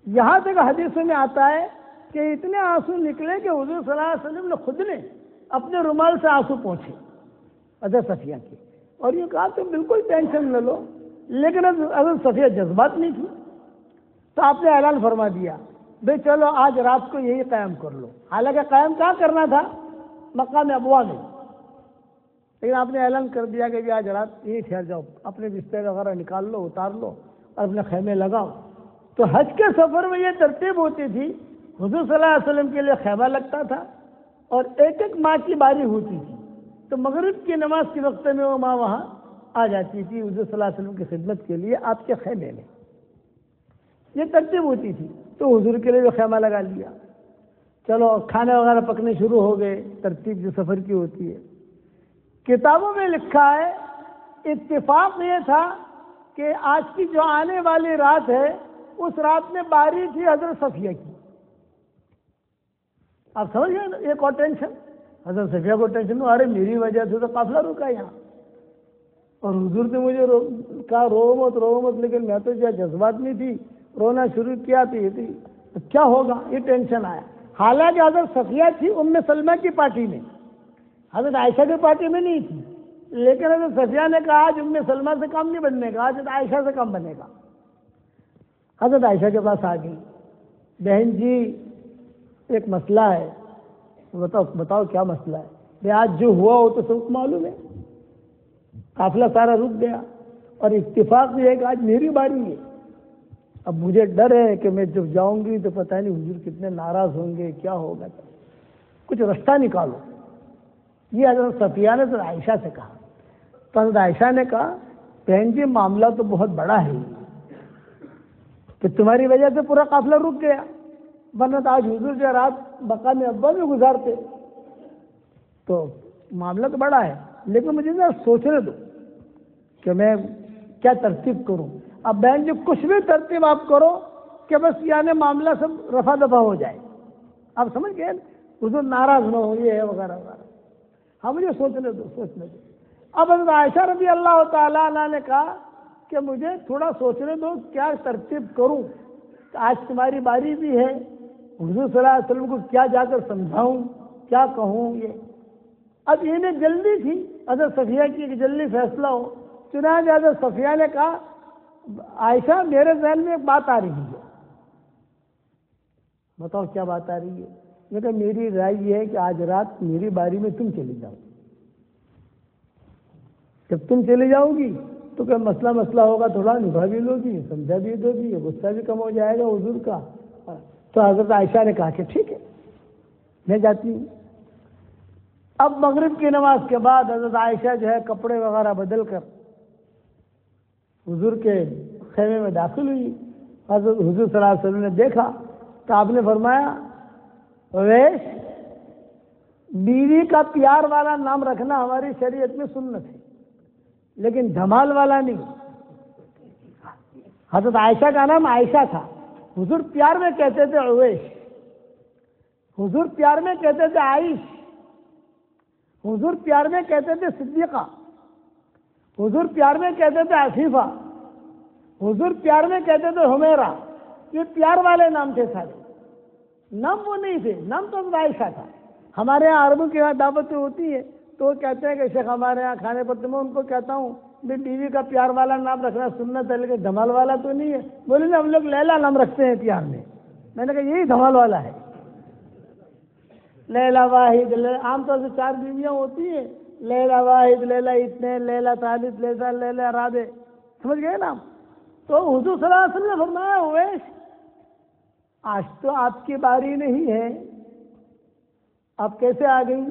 یہاں تک حدیثوں میں آتا ہے کہ اتنے آنسو نکلے کہ حضور صلی اللہ علیہ وسلم نے خود نے اپنے رومال سے آنسو پہنچے حضرت صفیہ کے, اور یہ کہا تم بالکل ٹینشن نہ لو. لیکن حضرت صفیہ جذبات نہیں تھی, تو آپ نے اعلان فرما دیا بھائی چلو آج رات کو یہی قیام کر لو. حالانکہ قیام کہاں کرنا تھا؟ مقام ابوا میں, لیکن آپ نے اعلان کر دیا کہ آج رات یہی ٹھہر جاؤ, اپنے بستر وغیرہ نکال لو, اتار لو, اور اپنے خیمے لگاؤ. تو حج کے سفر میں یہ ترتیب ہوتی تھی, حضور صلی اللہ علیہ وسلم کے لیے خیمہ لگتا تھا, اور ایک ایک ماہ کی باری ہوتی تھی. تو مغرب کی نماز کے وقت میں وہ ماں وہاں آ جاتی تھی حضور صلی اللہ علیہ وسلم کی خدمت کے لیے آپ کے خیمے میں. یہ ترتیب ہوتی تھی. تو حضور کے لیے بھی خیمہ لگا لیا. چلو کھانے وغیرہ پکنے شروع ہو گئے, ترتیب جو سفر کی ہوتی ہے. کتابوں میں لکھا ہے اتفاق یہ تھا کہ آج کی جو آنے والی رات ہے اس رات میں باری تھی حضرت صفیہ کی. آپ سمجھ گئے ایک اور ٹینشن, حضرت صفیہ کو ٹینشن ہوا، ارے میری وجہ سے تو قافلہ رکا یہاں، اور حضور نے مجھے کہا رو مت، لیکن میں تو کیا جذبات میں تھی، رونا شروع کیا تو یہ تھی تو کیا ہوگا، یہ ٹینشن آیا۔ حالانکہ حضرت صفیہ تھی ام سلمہ کی پارٹی میں، حضرت عائشہ کی پارٹی میں نہیں تھی، لیکن حضرت صفیہ نے کہا آج ام سلمہ سے کام نہیں بننے کا، حضرت عائشہ سے کام بنے گا۔ حضرت عائشہ کے پاس آ گئی، بہن جی ایک مسئلہ ہے، بتاؤ کیا مسئلہ ہے؟ آج جو ہوا وہ تو سب معلوم ہے، قافلہ سارا رک گیا، اور اتفاق یہ ہے کہ آج میری باری ہے۔ اب مجھے ڈر ہے کہ میں جب جاؤں گی تو پتہ نہیں حضور کتنے ناراض ہوں گے، کیا ہوگا، کچھ رستہ نکالو۔ یہ حضرت صفیہ نے تو عائشہ سے کہا، تو حضرت عائشہ نے کہا بہن جی معاملہ تو بہت بڑا ہے کہ تمہاری وجہ سے پورا قافلہ رک گیا، ورنہ تو آج حضور جو رات مقام ابا میں گزارتے، تو معاملہ تو بڑا ہے، لیکن مجھے ذرا سوچنے دو کہ میں کیا ترتیب کروں۔ اب بہن جی کچھ بھی ترتیب آپ کرو کہ بس یعنی معاملہ سب رفع دفع ہو جائے، آپ سمجھ گئے، حضور ناراض نہ ہو، یہ ہے وغیرہ وغیرہ۔ ہاں مجھے سوچنے دو۔ اب حضرت عائشہ رضی اللہ تعالیٰ عنہ نے کہا کہ مجھے تھوڑا سوچنے دو کیا ترتیب کروں، آج تمہاری باری بھی ہے، حضور صلی اللہ علیہ وسلم کو کیا جا کر سمجھاؤں، کیا کہوں۔ یہ اب انہیں جلدی تھی حضرت صفیہ کی کہ جلدی فیصلہ ہو، چنانچہ حضرت صفیہ نے کہا عائشہ میرے ذہن میں ایک بات آ رہی ہے، بتاؤ کیا بات آ رہی ہے؟ یہ کہ میری رائے یہ ہے کہ آج رات میری باری میں تم چلی جاؤ، جب تم چلی جاؤ گی تو کوئی مسئلہ ہوگا تھوڑا نبھا بھی لو گی، سمجھا بھی دو گی، غصہ بھی کم ہو جائے گا حضور کا۔ تو حضرت عائشہ نے کہا کہ ٹھیک ہے میں جاتی ہوں۔ اب مغرب کی نماز کے بعد حضرت عائشہ جو ہے کپڑے وغیرہ بدل کر حضور کے خیمے میں داخل ہوئی۔ حضور صلی اللہ علیہ وسلم نے دیکھا تو آپ نے فرمایا اویس، بیوی کا پیار والا نام رکھنا ہماری شریعت میں سنت ہے، لیکن دھمال والا نہیں۔ حضرت عائشہ کا نام عائشہ تھا، حضور پیار میں کہتے تھے اویس، حضور پیار میں کہتے تھے عائش، حضور پیار میں کہتے تھے صدیقہ، حضور پیار میں کہتے تھے عفیفہ، حضور پیار میں کہتے تھے حمیرہ۔ یہ پیار والے نام تھے سارے، نام وہ نہیں تھے، نام تو حضرت عائشہ تھا۔ ہمارے یہاں عربوں کی یہاں دعوتیں ہوتی ہیں تو وہ کہتے ہیں کہ شیخ ہمارے یہاں کھانے پر، تو میں ان کو کہتا ہوں بیوی کا پیار والا نام رکھنا سنت ہے، لیکن دھمال والا تو نہیں ہے۔ بولے نا ہم لوگ لیلا نام رکھتے ہیں پیار میں نے کہا یہی دھمال والا ہے، لیلا واحد۔ عام طور سے 4 بیویاں ہوتی ہیں، لیلا واحد، لیلا اتنے، لیلا ثالث، لیلا رابع، سمجھ گئے نا؟ تو حضور صلی اللہ علیہ وسلم نے فرمایا اویس آج تو آپ کی باری نہیں ہے، آپ کیسے آ گئی؟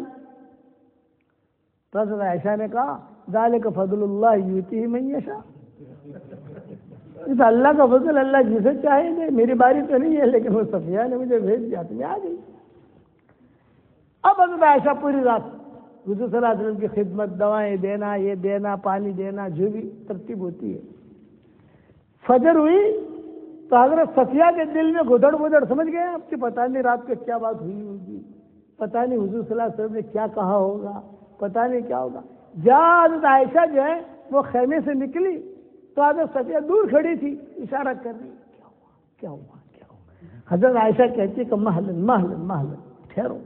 تو حضرت عائشہ نے کہا ذالک فضل اللہ یؤتیہ من یشاء، اس اللہ کا فضل اللہ جسے چاہے دے، میری باری تو نہیں ہے، لیکن وہ صفیہ نے مجھے بھیج دیا تو میں آ گئی۔ اب حضرت عائشہ پوری رات حضور صلی اللہ علیہ وسلم کی خدمت، دوائیں دینا، یہ دینا، پانی دینا، جو بھی ترتیب ہوتی ہے۔ فجر ہوئی تو حضرت صفیہ کے دل میں گدڑ بدڑ، سمجھ گئے آپ کہ پتہ نہیں رات کو کیا بات ہوئی ہوگی، پتہ نہیں حضور صلی اللہ علیہ وسلم نے کیا کہا ہوگا، پتہ نہیں کیا ہوگا۔ جہاں حضرت عائشہ جو ہے وہ خیمے سے نکلی تو حضرت صفیہ دور کھڑی تھی، اشارہ کر رہی، کیا ہوا۔ حضرت عائشہ کہتی کہ محلن ٹھہرو۔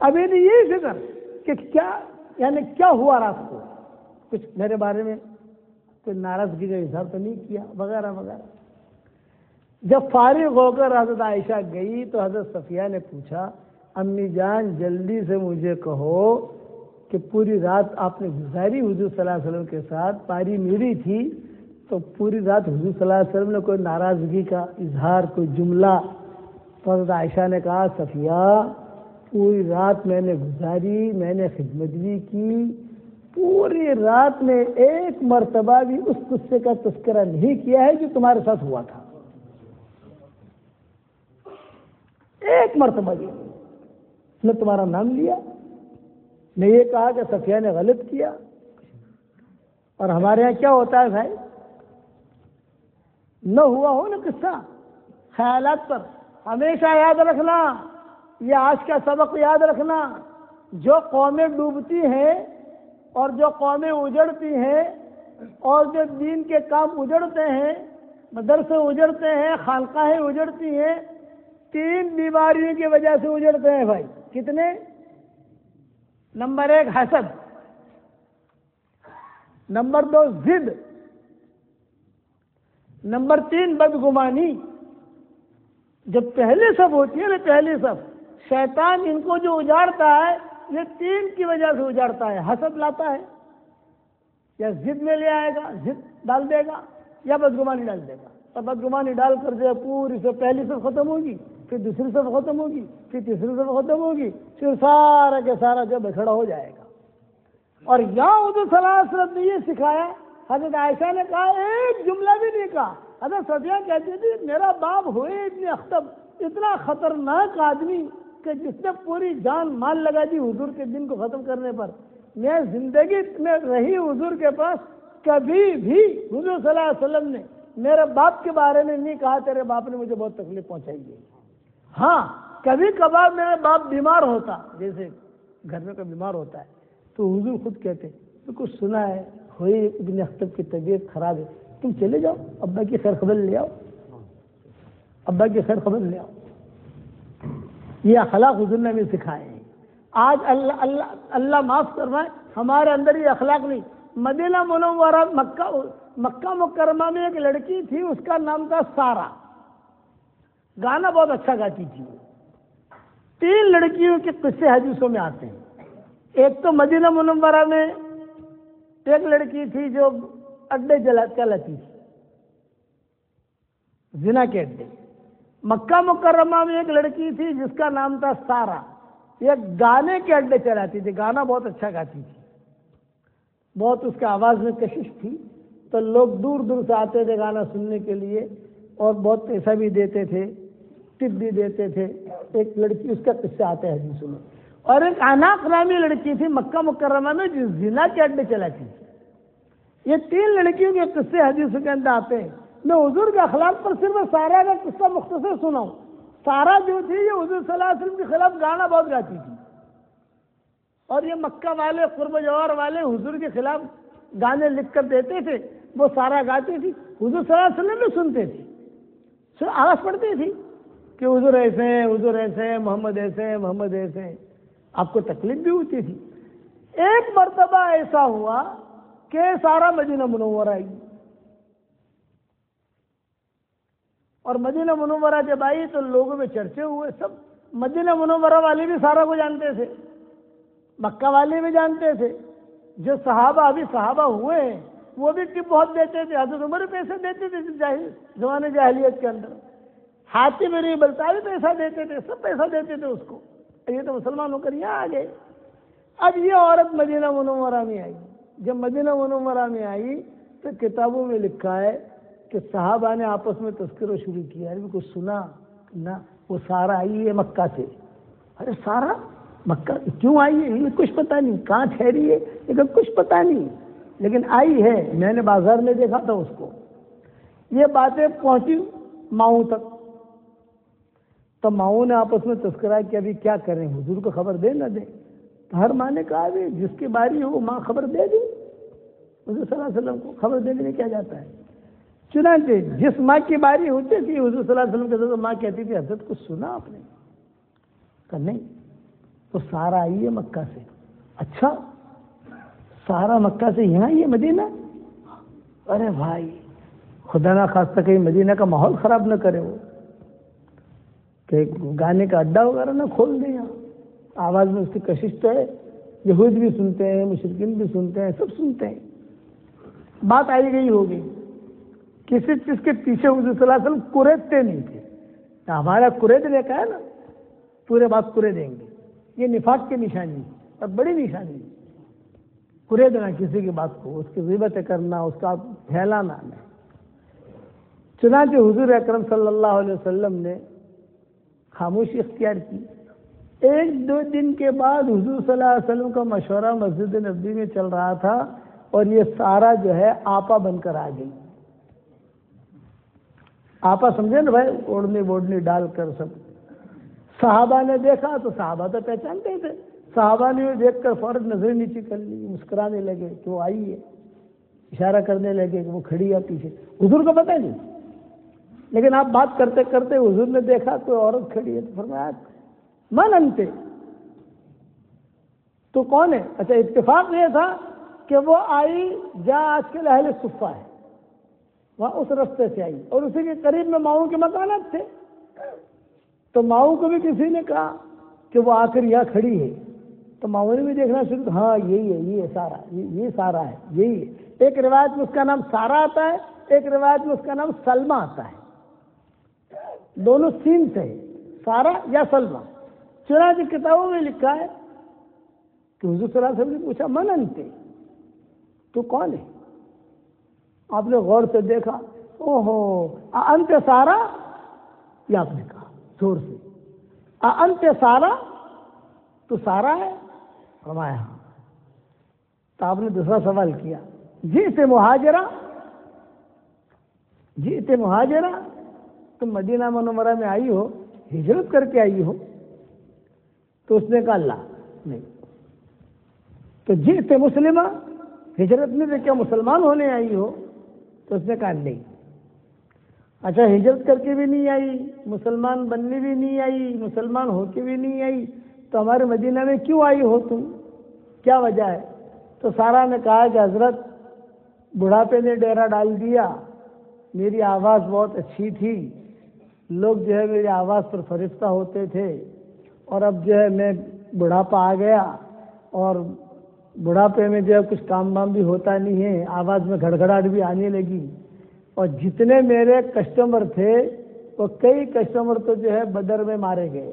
اب یہ نہیں یہی فکر کہ کیا یعنی کیا ہوا رات کو، کچھ میرے بارے میں کوئی ناراضگی کا اظہار تو نہیں کیا، وغیرہ وغیرہ۔ جب فارغ ہو کر حضرت عائشہ گئی تو حضرت صفیہ نے پوچھا امی جان جلدی سے مجھے کہو کہ پوری رات آپ نے گزاری حضور صلی اللہ علیہ وسلم کے ساتھ، باری میری تھی تو پوری رات حضور صلی اللہ علیہ وسلم نے کوئی ناراضگی کا اظہار، کوئی جملہ؟ تو حضرت عائشہ نے کہا صفیہ پوری رات میں نے گزاری، میں نے خدمت بھی کی، پوری رات میں ایک مرتبہ بھی اس قصے کا تذکرہ نہیں کیا ہے جو تمہارے ساتھ ہوا تھا، ایک مرتبہ بھی نے تمہارا نام لیا، نے یہ کہا کہ صفیہ نے غلط کیا۔ اور ہمارے یہاں کیا ہوتا ہے بھائی، نہ ہوا ہو نا قصہ، خیالات پر ہمیشہ یاد رکھنا، یہ آج کا سبق یاد رکھنا جو قومیں ڈوبتی ہیں اور جو قومیں اجڑتی ہیں اور جو دین کے کام اجڑتے ہیں، مدرسے اجڑتے ہیں، خانقاہیں اجڑتی ہیں، 3 بیماریوں کی وجہ سے اجڑتے ہیں بھائی۔ کتنے؟ نمبر 1 حسد، نمبر 2 ضد، نمبر 3 بدگمانی۔ جب پہلے سب ہوتی ہے نا، پہلے سب شیطان ان کو جو اجاڑتا ہے یہ 3 کی وجہ سے اجاڑتا ہے۔ حسد لاتا ہے، یا ضد میں لے آئے گا، ضد ڈال دے گا، یا بدگمانی ڈال دے گا۔ تو بدگمانی ڈال کر جو پوری سے پہلی سے ختم ہوگی، پھر دوسری سے ختم ہوگی، پھر تیسری سے ختم ہوگی، پھر سارا کے سارا جو بکھڑا ہو جائے گا۔ اور یہاں حضور صلی اللہ علیہ وسلم نے یہ سکھایا، حضرت عائشہ نے کہا ایک جملہ بھی نہیں کہا۔ حضرت صفیہ کہتی تھی میرا باپ ہوئے ابن اخطب اتنا خطرناک آدمی کہ جس نے پوری جان مال لگا دی حضور کے دن کو ختم کرنے پر، میں زندگی میں رہی حضور کے پاس کبھی بھی حضور صلی اللہ علیہ وسلم نے میرے باپ کے بارے میں نہیں کہا تیرے باپ نے مجھے بہت تکلیف پہنچائی ہے۔ ہاں کبھی کبھار میرا باپ بیمار ہوتا، جیسے گھر میں کوئی بیمار ہوتا ہے تو حضور خود کہتے تو کچھ سنا ہے ہوئی ابن اخطب کی طبیعت خراب ہے، تم چلے جاؤ ابا کی خیر خبر لے آؤ، ابا کی خیر خبر لے آؤ۔ یہ اخلاق حضور نے ہمیں سکھائے ہیں۔ آج اللہ معاف کروائے ہمارے اندر یہ اخلاق نہیں۔ مدینہ منورہ مکہ مکرمہ میں ایک لڑکی تھی، اس کا نام تھا سارہ، گانا بہت اچھا گاتی تھی۔ 3 لڑکیوں کے قصے حدیثوں میں آتے ہیں۔ ایک تو مدینہ منورہ میں ایک لڑکی تھی جو اڈے چلاتی تھی، زنا کے اڈے۔ مکہ مکرمہ میں ایک لڑکی تھی جس کا نام تھا سارہ، یہ گانے کے اڈے چلاتی تھی، گانا بہت اچھا گاتی تھی، بہت اس کے آواز میں کشش تھی، تو لوگ دور دور سے آتے تھے گانا سننے کے لیے اور بہت پیسہ بھی دیتے تھے، ٹپ بھی دیتے تھے۔ ایک لڑکی، اس کا قصہ آتا ہے حدیثوں میں۔ اور ایک عناق نامی لڑکی تھی مکہ مکرمہ میں جو زنا کے اڈے چلاتی تھی۔ یہ 3 لڑکیوں کے قصے حدیثوں کے اندر آتے ہیں۔ میں حضور کے اخلاق پر صرف سارہ کا قصہ مختصر سناؤں۔ سارہ جو تھی یہ حضور صلی اللہ علیہ وسلم کے خلاف گانا بہت گاتی تھی، اور یہ مکہ والے قرب جوار والے حضور کے خلاف گانے لکھ کر دیتے تھے، وہ سارہ گاتی تھی، حضور صلی اللہ علیہ وسلم بھی سنتے تھے، آواز پڑتی تھی کہ حضور ایسے ہیں، حضور ایسے ہیں، محمد ایسے ہیں، محمد ایسے ہیں۔ آپ کو تکلیف بھی ہوتی تھی۔ ایک مرتبہ ایسا ہوا کہ سارہ مدینہ منورہ آئی، اور مدینہ منورہ جب آئی تو لوگوں میں چرچے ہوئے، سب مدینہ منورہ والے بھی سارہ کو جانتے تھے، مکہ والے بھی جانتے تھے، جو صحابہ ابھی صحابہ ہوئے ہیں وہ بھی ٹپ بہت دیتے تھے، حضرت عمر پیسے دیتے تھے زمانے جاہلیت کے اندر، حاتم بن بلتعی پیسہ دیتے تھے، سب پیسہ دیتے تھے اس کو۔ یہ تو مسلمان ہو کر یہاں آ گئے۔ اب یہ عورت مدینہ منورہ میں آئی، جب مدینہ منورہ میں آئی تو کتابوں میں لکھا ہے کہ صحابہ نے آپس میں تذکرہ شروع کیا، کچھ سنا نہ، وہ سارہ آئی ہے مکہ سے۔ ارے سارہ مکہ کیوں آئی ہے انہیں کچھ پتہ نہیں، کہاں ٹھہری ہے لیکن کچھ پتہ نہیں، لیکن آئی ہے، میں نے بازار میں دیکھا تھا اس کو۔ یہ باتیں پہنچی ماؤں تک، تو ماؤں نے آپس میں تذکرہ کیا ابھی کیا کریں، حضور کو خبر دے نہ دیں۔ تو ہر ماں نے کہا بھی جس کی باری ہو ماں خبر دے دی، حضور صلی اللہ علیہ وسلم کو خبر دینے میں کیا جاتا ہے۔ چنانچہ جس ماں کی باری ہوتی تھی حضور صلی اللہ علیہ وسلم کے ساتھ ماں کہتی تھی حضرت کچھ سنا آپ نے؟ کہ نہیں۔ تو سارہ آئی ہے مکہ سے۔ اچھا سارہ مکہ سے یہاں آئی ہے مدینہ؟ ارے بھائی خدا نہ خواستہ کہیں مدینہ کا ماحول خراب نہ کرے وہ، کہ گانے کا اڈا وغیرہ نہ کھول دیں، یہاں آواز میں اس کی کشش تو ہے، یہود بھی سنتے ہیں، مشرکین بھی سنتے ہیں، سب سنتے ہیں۔ بات آئی گئی ہوگی، کسی چیز کے پیچھے حضور صلی اللہ علیہ وسلم کریدتے نہیں تھے۔ ہمارا کریدنے کا ہے نا، پورے بات کرے دیں گے، یہ نفاق کی نشانی اور بڑی نشانی ہے، کریدنا کسی کی بات کو، اس کی غیبت کرنا، اس کا پھیلانا نہیں۔ چنانچہ حضور اکرم صلی اللہ علیہ وسلم نے خاموشی اختیار کی۔ 1-2 دن کے بعد حضور صلی اللہ علیہ وسلم کا مشورہ مسجد نبوی میں چل رہا تھا، اور یہ سارہ جو ہے آپا بن کر آ گئی۔ آپا سمجھے نا بھائی، اوڑھنی بوڑھنی ڈال کر سب۔ صحابہ نے دیکھا تو صحابہ تو پہچانتے تھے، صحابہ نے دیکھ کر فوراً نظر نیچی کر لی، مسکرانے لگے کہ وہ آئی ہے، اشارہ کرنے لگے کہ وہ کھڑی ہے پیچھے. حضور کو پتہ نہیں، لیکن آپ بات کرتے کرتے حضور نے دیکھا کوئی عورت کھڑی ہے تو فرمایا من انت، تو کون ہے؟ اچھا اتفاق یہ تھا کہ وہ آئی جہاں آج کل اہل صفہ ہے، وہاں اس رستے سے آئی، اور اسی کے قریب میں ماؤں کے مکانات تھے. تو ماؤں کو بھی کسی نے کہا کہ وہ آ کر یہاں کھڑی ہے، تو ماؤں نے بھی دیکھنا شروع کیا، ہاں یہی ہے، یہ سارا، یہ سارا ہے، یہی ہے. ایک روایت میں اس کا نام سارا آتا ہے، ایک روایت میں اس کا نام سلمہ آتا ہے، دونوں سین سے سارا یا سلمہ. چنانچہ کتابوں میں لکھا ہے کہ حضور صلی اللہ علیہ وسلم نے پوچھا من انت، تو کون ہے؟ آپ نے غور سے دیکھا، اوہو انت سارا، یہ آپ نے کہا زور سے، انت سارا، تو سارا ہے؟ فرمایا ہاں. تو آپ نے دوسرا سوال کیا، جئت مہاجرہ، جئت مہاجرہ، تم مدینہ منورہ میں آئی ہو ہجرت کر کے آئی ہو؟ تو اس نے کہا اللہ نہیں. تو جئت مسلمہ، ہجرت میں سے کیا مسلمان ہونے آئی ہو؟ تو اس نے کہا نہیں. اچھا ہجرت کر کے بھی نہیں آئی، مسلمان بننے بھی نہیں آئی، مسلمان ہو کے بھی نہیں آئی، تو ہمارے مدینہ میں کیوں آئی ہو تم، کیا وجہ ہے؟ تو سارا نے کہا کہ حضرت بڑھاپے نے ڈیرا ڈال دیا، میری آواز بہت اچھی تھی، لوگ جو ہے میری آواز پر فرشتہ ہوتے تھے، اور اب جو ہے میں بڑھاپا آ گیا، اور بڑھاپے میں جو ہے کچھ کام وام بھی ہوتا نہیں ہے، آواز میں گھڑگھڑاہٹ بھی آنے لگی، اور جتنے میرے کسٹمر تھے وہ کئی کسٹمر تو جو ہے بدر میں مارے گئے،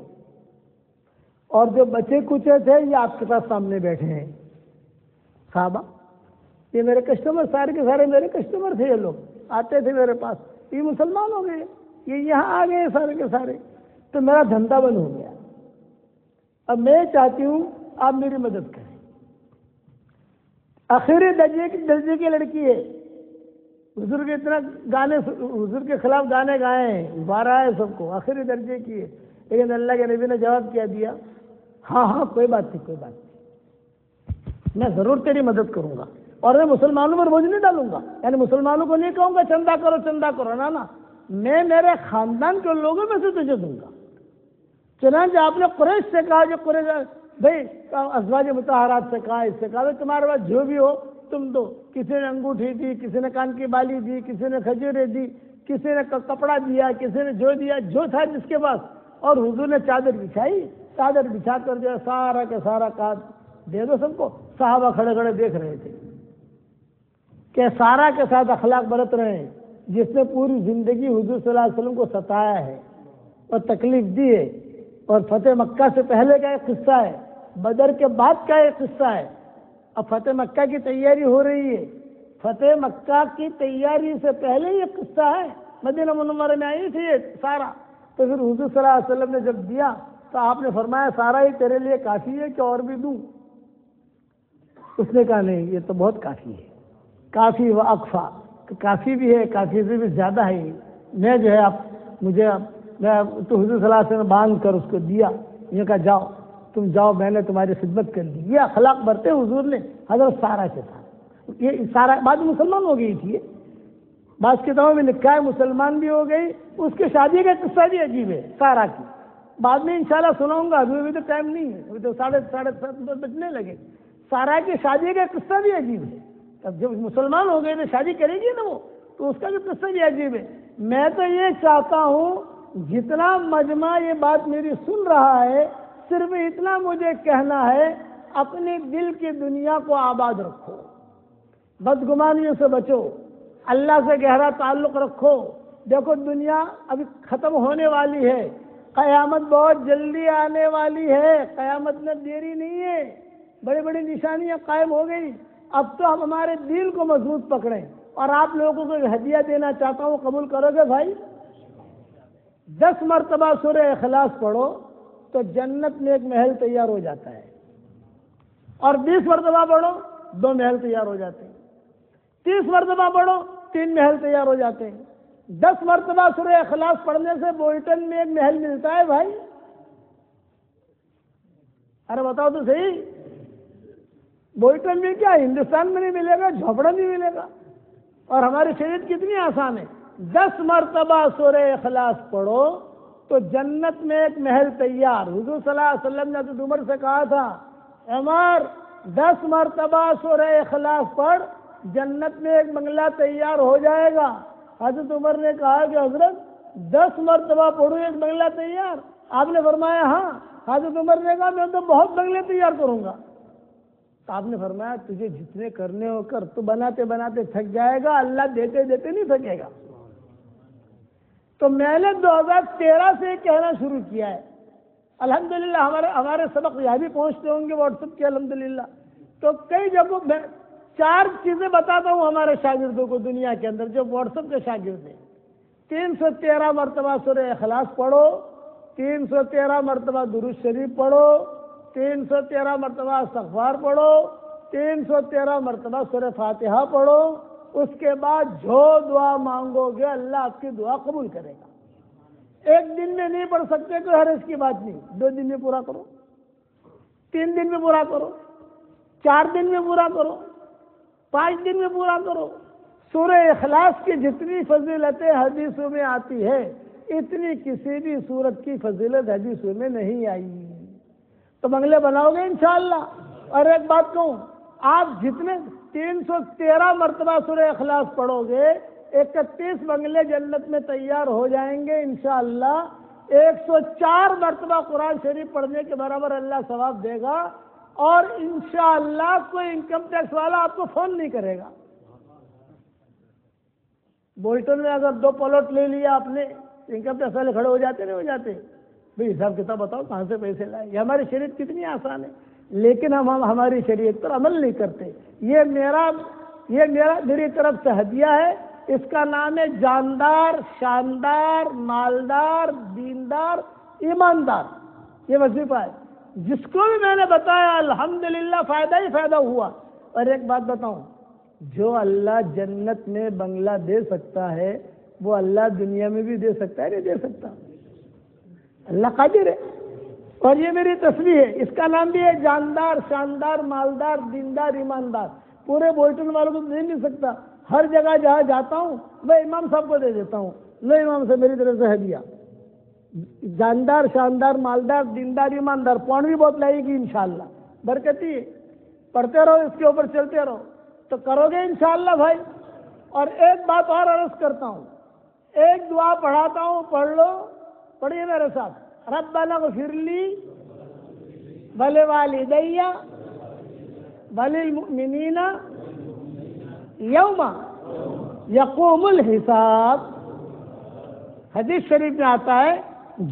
اور جو بچے کچے تھے یہ آپ کے پاس سامنے بیٹھے ہیں. صحابہ یہ میرے کسٹمر، سارے کے سارے میرے کسٹمر تھے، یہ لوگ آتے تھے میرے پاس، یہ مسلمان ہو گئے، یہ یہاں آ گئے سارے کے سارے، تو میرا دھندا بند ہو گیا. اب میں چاہتی ہوں آپ میری مدد کریں. آخری درجے کی لڑکی ہے، حضور کے اتنا گانے، حضور کے خلاف گانے گائے ہیں، بارہ ہے سب کو، آخری درجے کی ہے. لیکن اللہ کے نبی نے جواب کیا دیا، ہاں ہاں کوئی بات نہیں، کوئی بات نہیں، میں ضرور تیری مدد کروں گا، اور میں مسلمانوں پر بوجھ نہیں ڈالوں گا. یعنی مسلمانوں کو نہیں کہوں گا چندہ کرو چندہ کرو، نا، میں میرے خاندان کے لوگوں میں سے تجھے دوں گا. چنانچہ آپ نے قریش سے کہا، جو قریش بھائی ازواج مطہرات سے کہا، اس سے کہا تمہارے پاس جو بھی ہو تم دو. کسی نے انگوٹھی دی، کسی نے کان کی بالی دی، کسی نے کھجوریں دی، کسی نے کپڑا دیا، کسی نے جو دیا، جو تھا جس کے پاس. اور حضور نے چادر بچھائی، چادر بچھا کر جو ہے سارا کا سارا کاج دے دو سب کو. صحابہ کھڑے کھڑے دیکھ رہے تھے کہ سارا کے ساتھ اخلاق برت رہے ہیں، جس نے پوری زندگی حضور صلی اللہ علیہ وسلم کو ستایا ہے اور تکلیف دی ہے. اور فتح مکہ سے پہلے کا ایک قصہ ہے، بدر کے بعد کا ایک قصہ ہے. اب فتح مکہ کی تیاری ہو رہی ہے، فتح مکہ کی تیاری سے پہلے یہ قصہ ہے. مدینہ منورہ میں آئی تھی یہ سارا، تو پھر حضور صلی اللہ علیہ وسلم نے جب دیا تو آپ نے فرمایا سارا ہی تیرے لیے کافی ہے کہ اور بھی دوں؟ اس نے کہا نہیں، یہ تو بہت کافی ہے، کافی و اکفا، کافی بھی ہے، کافی سے بھی زیادہ ہے. میں جو ہے اب مجھے میں تو حضور صلی اللہ علیہ وسلم نے باندھ کر اس کو دیا، یہ کہا جاؤ تم جاؤ، میں نے تمہاری خدمت کر دی. یہ اخلاق برتے حضور نے حضرت سارا کے ساتھ. یہ سارا بعد میں مسلمان ہو گئی تھی، بعض کتابوں میں لکھا ہے مسلمان بھی ہو گئی. اس کی شادی کا قصہ بھی عجیب ہے سارا کی، بعد میں انشاءاللہ سناؤں گا، ابھی تو ٹائم نہیں ہے، ابھی تو 7:30 بجنے لگے. سارا کی شادی کا قصہ بھی عجیب ہے. اب جب مسلمان ہو گئے تو شادی کرے گی نا وہ، تو اس کا بھی قصہ بھی عجیب ہے. میں تو یہ چاہتا ہوں جتنا مجمع یہ بات میری سن رہا ہے، صرف اتنا مجھے کہنا ہے، اپنے دل کی دنیا کو آباد رکھو، بدگمانیوں سے بچو، اللہ سے گہرا تعلق رکھو. دیکھو دنیا ابھی ختم ہونے والی ہے، قیامت بہت جلدی آنے والی ہے، قیامت میں دیری نہیں ہے، بڑی بڑی نشانیاں قائم ہو گئی. اب تو ہم ہمارے دل کو مضبوط پکڑیں. اور آپ لوگوں کو ہدیہ دینا چاہتا ہوں، قبول کرو گے بھائی؟ 10 مرتبہ سورہ اخلاص پڑھو تو جنت میں ایک محل تیار ہو جاتا ہے، اور 20 مرتبہ پڑھو 2 محل تیار ہو جاتے ہیں، 30 مرتبہ پڑھو 3 محل تیار ہو جاتے ہیں. 10 مرتبہ سورہ اخلاص پڑھنے سے بولٹن میں ایک محل ملتا ہے بھائی. ارے بتاؤ تو صحیح، بوئٹن میں کیا ہندوستان میں نہیں ملے گا، جھوپڑا نہیں ملے گا. اور ہماری شریعت کتنی آسان ہے، 10 مرتبہ سورہ اخلاص پڑھو تو جنت میں ایک محل تیار. حضور صلی اللہ علیہ وسلم نے حضرت عمر سے کہا تھا، عمر 10 مرتبہ سورہ اخلاص پڑھ، جنت میں ایک بنگلہ تیار ہو جائے گا. حضرت عمر نے کہا کہ حضرت 10 مرتبہ پڑھوں ایک بنگلہ تیار؟ آپ نے فرمایا ہاں. حضرت عمر نے کہا میں تو بہت بنگلے تیار کروں گا. تو آپ نے فرمایا تجھے جتنے کرنے ہو کر، تو بناتے بناتے تھک جائے گا، اللہ دیتے دیتے نہیں تھکے گا. تو میں نے 2013 سے کہنا شروع کیا ہے. الحمدللہ ہمارے سبق یہاں بھی پہنچتے ہوں گے واٹس ایپ کے الحمدللہ. تو کئی جگہوں میں 4 چیزیں بتاتا ہوں ہمارے شاگردوں کو دنیا کے اندر جو واٹس ایپ کے شاگرد ہیں. 313 مرتبہ سورہ اخلاص پڑھو، 313 مرتبہ درود شریف پڑھو، 313 مرتبہ استغفار پڑھو، 313 مرتبہ سورہ فاتحہ پڑھو. اس کے بعد جو دعا مانگو گے اللہ آپ کی دعا قبول کرے گا. ایک دن میں نہیں پڑھ سکتے تو حرج کی بات نہیں، 2 دن میں پورا کرو، 3 دن میں پورا کرو، 4 دن میں پورا کرو، 5 دن میں پورا کرو. سورہ اخلاص کی جتنی فضیلتیں حدیثوں میں آتی ہے اتنی کسی بھی سورت کی فضیلت حدیثوں میں نہیں آئی. تو بنگلے بناؤ گے انشاءاللہ. اور ایک بات کہوں، آپ جتنے 313 مرتبہ سورہ اخلاص پڑھو گے 31 بنگلے جنت میں تیار ہو جائیں گے انشاءاللہ. 104 مرتبہ قرآن شریف پڑھنے کے برابر اللہ ثواب دے گا. اور انشاءاللہ کوئی انکم ٹیکس والا آپ کو فون نہیں کرے گا. بولٹن میں اگر 2 پلاٹ لے لیا آپ نے، انکم ٹیکس والے کھڑے ہو جاتے نہیں ہو جاتے؟ بھئی حساب کتاب بتاؤ کہاں سے پیسے لائے. یہ ہماری شریعت کتنی آسان ہے، لیکن ہم ہماری شریعت پر عمل نہیں کرتے. یہ میری طرف سے ہدیہ ہے. اس کا نام ہے جاندار، شاندار، مالدار، دیندار، ایماندار. یہ وظیفہ ہے. جس کو بھی میں نے بتایا الحمدللہ فائدہ ہی فائدہ ہوا. اور ایک بات بتاؤں، جو اللہ جنت میں بنگلہ دے سکتا ہے وہ اللہ دنیا میں بھی دے سکتا ہے، نہیں دے سکتا؟ اللہ قادر ہے. اور یہ میری تصویر ہے، اس کا نام بھی ہے جاندار، شاندار، مالدار، دیندار، ایماندار. پورے بولٹن والوں کو دے نہیں سکتا. ہر جگہ جہاں جاتا ہوں میں امام صاحب کو دے دیتا ہوں، لو امام سے میری طرف سے ہدیہ. جاندار، شاندار، مالدار، دیندار، ایماندار. پون بھی بہت لائے گی انشاءاللہ، برکتی ہے. پڑھتے رہو، اس کے اوپر چلتے رہو تو کرو گے انشاءاللہ بھائی. اور ایک بات اور عرض کرتا ہوں، ایک دعا پڑھاتا ہوں، پڑھ لو، پڑھیے میرے ساتھ. ربنا اغفر لی ولوالدی وللمؤمنین یوم یقوم الحساب. حدیث شریف میں آتا ہے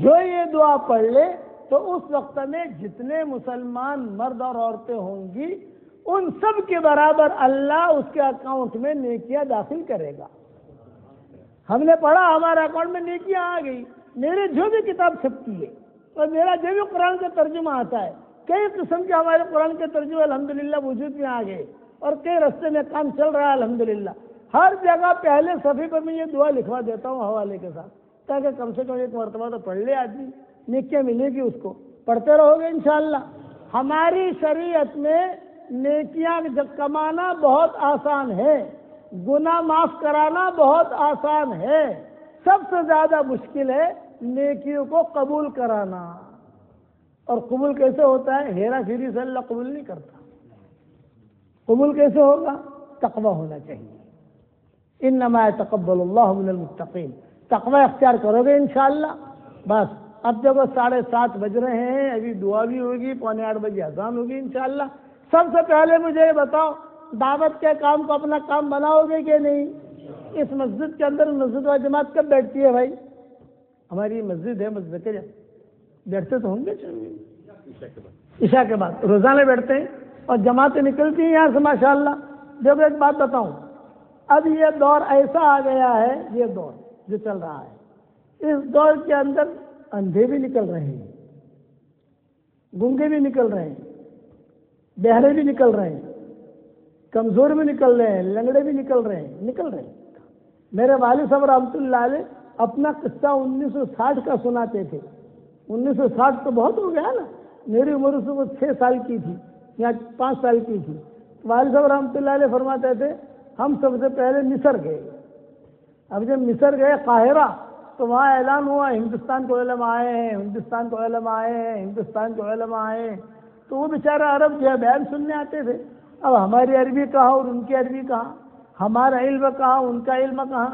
جو یہ دعا پڑھ لے تو اس وقت میں جتنے مسلمان مرد اور عورتیں ہوں گی ان سب کے برابر اللہ اس کے اکاؤنٹ میں نیکیاں داخل کرے گا. ہم نے پڑھا، ہمارے اکاؤنٹ میں نیکیاں آ گئی. میرے جو بھی کتاب چھپتی ہے اور میرا جو بھی قرآن کا ترجمہ آتا ہے، کئی قسم کے ہمارے قرآن کے ترجمے الحمدللہ وجود میں آ گئے اور کئی رستے میں کام چل رہا ہے الحمدللہ. ہر جگہ پہلے صفحے پر میں یہ دعا لکھوا دیتا ہوں حوالے کے ساتھ، تاکہ کم سے کم ایک مرتبہ تو پڑھ لے آدمی، نیکیاں ملے گی اس کو. پڑھتے رہو گے انشاءاللہ. ہماری شریعت میں نیکیاں کمانا بہت آسان ہے، گناہ معاف کرانا بہت آسان ہے. سب سے زیادہ مشکل ہے نیکیوں کو قبول کرانا. اور قبول کیسے ہوتا ہے؟ ہیرا پھیری سے اللہ قبول نہیں کرتا. قبول کیسے ہوگا؟ تقوی ہونا چاہیے. انما يتقبل اللہ من المتقین. تقوی اختیار کرو گے انشاءاللہ. بس اب دیکھو 7:30 بج رہے ہیں، ابھی دعا بھی ہوگی، 7:45 بجے اذان ہوگی انشاءاللہ. سب سے پہلے مجھے یہ بتاؤ، دعوت کے کام کو اپنا کام بناؤ گے کہ نہیں؟ اس مسجد کے اندر مسجد و جماعت کب بیٹھتی ہے بھائی؟ ہماری مسجد ہے، مسجد کے بیٹھتے تو ہوں گے عشاء کے بعد، روزانہ بیٹھتے ہیں اور جماعتیں نکلتی ہیں یہاں سے ماشاءاللہ. دیکھو ایک بات بتاؤں، اب یہ دور ایسا آ گیا ہے، یہ دور جو چل رہا ہے، اس دور کے اندر اندھے بھی نکل رہے ہیں، گونگے بھی نکل رہے ہیں، بہرے بھی نکل رہے ہیں، کمزور بھی نکل رہے ہیں، لنگڑے بھی نکل رہے ہیں. میرے والد صاحب رحمۃ اللہ علیہ اپنا قصہ 1960 کا سناتے تھے. 1960 تو بہت ہو گیا نا. میری عمر اس وقت 6 سال کی تھی یا 5 سال کی تھی. والد صاحب رحمۃ اللہ علیہ فرماتے تھے ہم سب سے پہلے مصر گئے. اب جب مصر گئے قاہرہ تو وہاں اعلان ہوا ہندوستان کے علماء آئے ہیں، ہندوستان کے علماء آئے ہیں، ہندوستان کے علماء آئے ہیں. تو وہ بیچارہ عرب جو ہے بیان سننے آتے تھے. اب ہماری عربی کہاں اور ان کی عربی کہاں، ہمارا علم کہاں ان کا علم کہاں،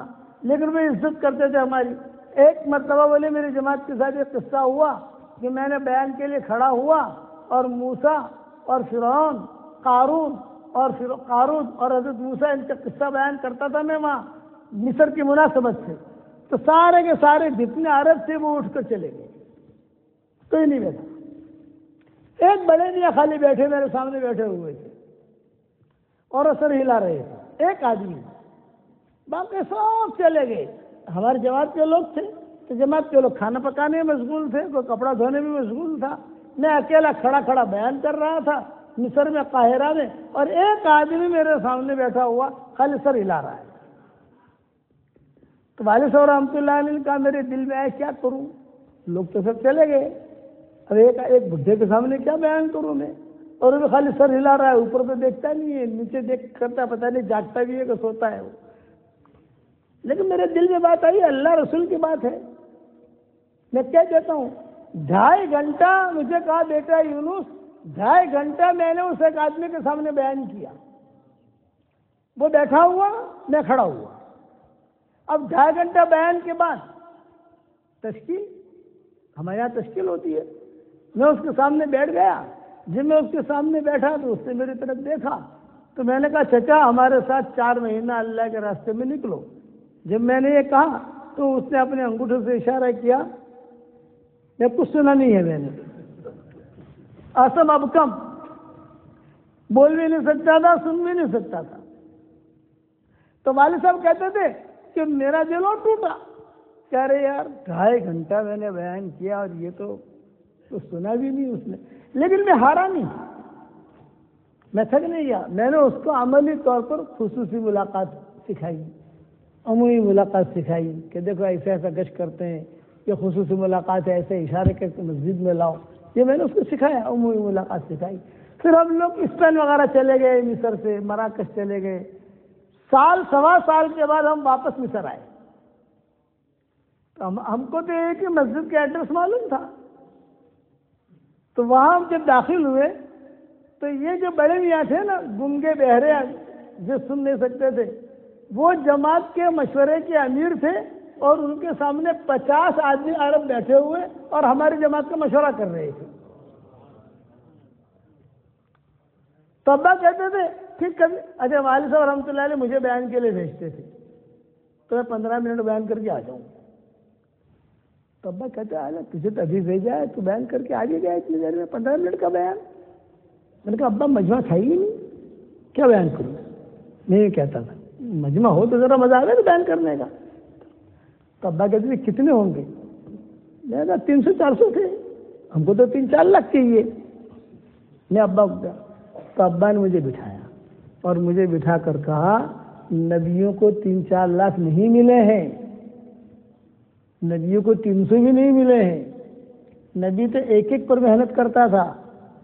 لیکن وہ عزت کرتے تھے ہماری. ایک مرتبہ بولے میری جماعت کے ساتھ ایک قصہ ہوا کہ میں نے بیان کے لیے کھڑا ہوا اور موسیٰ اور فرعون قارون اور حضرت موسیٰ ان کا قصہ بیان کرتا تھا میں وہاں مصر کی مناسبت سے. تو سارے کے سارے جتنے عرب تھے وہ اٹھ کر چلے گئے، کوئی نہیں بیٹھا. ایک بڑے میاں خالی بیٹھے میرے سامنے بیٹھے ہوئے تھے اور سر ہلا رہے تھے، ایک آدمی. باقی سب چلے گئے. ہمارے جماعت کے لوگ تھے تو جماعت کے لوگ کھانا پکانے میں مشغول تھے، کوئی کپڑا دھونے میں مشغول تھا. میں اکیلا کھڑا کھڑا بیان کر رہا تھا مصر میں قاہرہ میں، اور ایک آدمی میرے سامنے بیٹھا ہوا خالی سر ہلا رہا ہے. تو والد صاحب رحمۃ اللہ علیہ نے کہا میرے دل میں آیا کیا کروں، لوگ تو سب چلے گئے، اب ایک بڈھے کے سامنے کیا بیان کروں میں، اور وہ خالی سر ہلا رہا ہے، اوپر تو دیکھتا نہیں ہے، نیچے دیکھ کرتا پتہ نہیں جاگتا بھی ہے کہ سوتا ہے وہ. لیکن میرے دل میں بات آئی اللہ رسول کی بات ہے. میں کیا کہتا ہوں 2.5 گھنٹہ مجھے کہا بیٹا یونس 2.5 گھنٹہ میں نے اس ایک آدمی کے سامنے بیان کیا. وہ بیٹھا ہوا میں کھڑا ہوا. اب 2.5 گھنٹہ بیان کے بعد تشکیل ہمارے یہاں تشکیل ہوتی ہے. میں اس کے سامنے بیٹھ گیا. جب میں اس کے سامنے بیٹھا تو اس نے میری طرف دیکھا تو میں نے کہا چچا ہمارے ساتھ 4 مہینہ اللہ کے راستے میں نکلو. جب میں نے یہ کہا تو اس نے اپنے انگوٹھے سے اشارہ کیا. میں کچھ سنا نہیں ہے، میں نے آسم اب کم بول بھی نہیں سکتا تھا، سن بھی نہیں سکتا تھا. تو والد صاحب کہتے تھے کہ میرا دل اور ٹوٹا. کہہ رہے یار 2.5 گھنٹہ میں نے بیان کیا اور یہ تو سنا بھی نہیں اس نے. لیکن میں ہارا نہیں، میں تھک نہیں گیا. میں نے اس کو عملی طور پر خصوصی ملاقات سکھائی، عمومی ملاقات سکھائی کہ دیکھو ایسے ایسا گشت کرتے ہیں، یہ خصوصی ملاقات ہے، ایسے اشارے کر کے مسجد میں لاؤ. یہ میں نے اس کو سکھایا، عمومی ملاقات سکھائی. پھر ہم لوگ اسپین وغیرہ چلے گئے، مصر سے مراکش چلے گئے. سال سوا سال کے بعد ہم واپس مصر آئے. تو ہم کو تو ایک ہی مسجد کا ایڈریس معلوم تھا. تو وہاں ہم جب داخل ہوئے تو یہ جو بڑے میاں تھے نا گنگے بہرے جو سن نہیں سکتے تھے، وہ جماعت کے مشورے کے امیر تھے اور ان کے سامنے 50 آدمی عرب بیٹھے ہوئے اور ہماری جماعت کا مشورہ کر رہے تھے. تو ابا کہتے تھے ٹھیک کبھی اچھا والد صاحب رحمۃ اللہ علیہ مجھے بیان کے لیے بھیجتے تھے تو میں 15 منٹ بیان کر کے آ جاؤں. تو ابا کہتے ہیں تجھے تو ابھی بھیجا ہے، تو بیان کر کے آ گیا اتنی دیر میں 15 منٹ کا بیان. میں نے کہا ابا مجمع تھا ہی نہیں، کیا بیان کروں. نہیں کہتا تھا مجمع ہو تو ذرا مزہ آ گیا بیان کرنے کا. تو ابا کہتے تھے کتنے ہوں گے. میں نے کہا 300-400 تھے، ہم کو تو 3-4 لاکھ چاہیے. میں ابا کو کہا تو ابا نے مجھے بٹھایا اور مجھے بٹھا کر کہا نبیوں کو 3-4 لاکھ نہیں ملے ہیں، نبیوں کو 300 بھی نہیں ملے ہیں. نبی تو ایک ایک پر محنت کرتا تھا،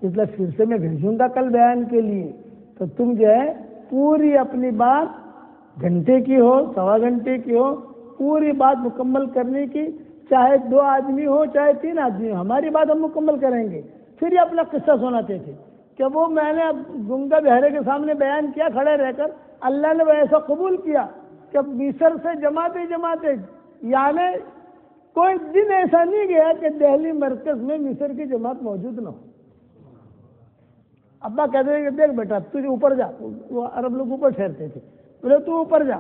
اس لیے پھر سے میں بھیجوں گا کل بیان کے لیے. تو تم جو ہے پوری اپنی بات گھنٹے کی ہو، سوا گھنٹے کی ہو، پوری بات مکمل کرنے کی، چاہے 2 آدمی ہو چاہے 3 آدمی ہو، ہماری بات ہم مکمل کریں گے. پھر یہ اپنا قصہ سناتے تھے کہ وہ میں نے گنگا بہرے کے سامنے بیان کیا کھڑے رہ کر، اللہ نے وہ ایسا قبول کیا کہ مصر سے جماعتیں یعنی کوئی دن ایسا نہیں گیا کہ دہلی مرکز میں مصر کی جماعت موجود نہ ہو. ابا کہتے ہیں کہ دیکھ بیٹا تجھے اوپر جا، وہ عرب لوگ اوپر ٹھہرتے تھے، بولے تو اوپر جا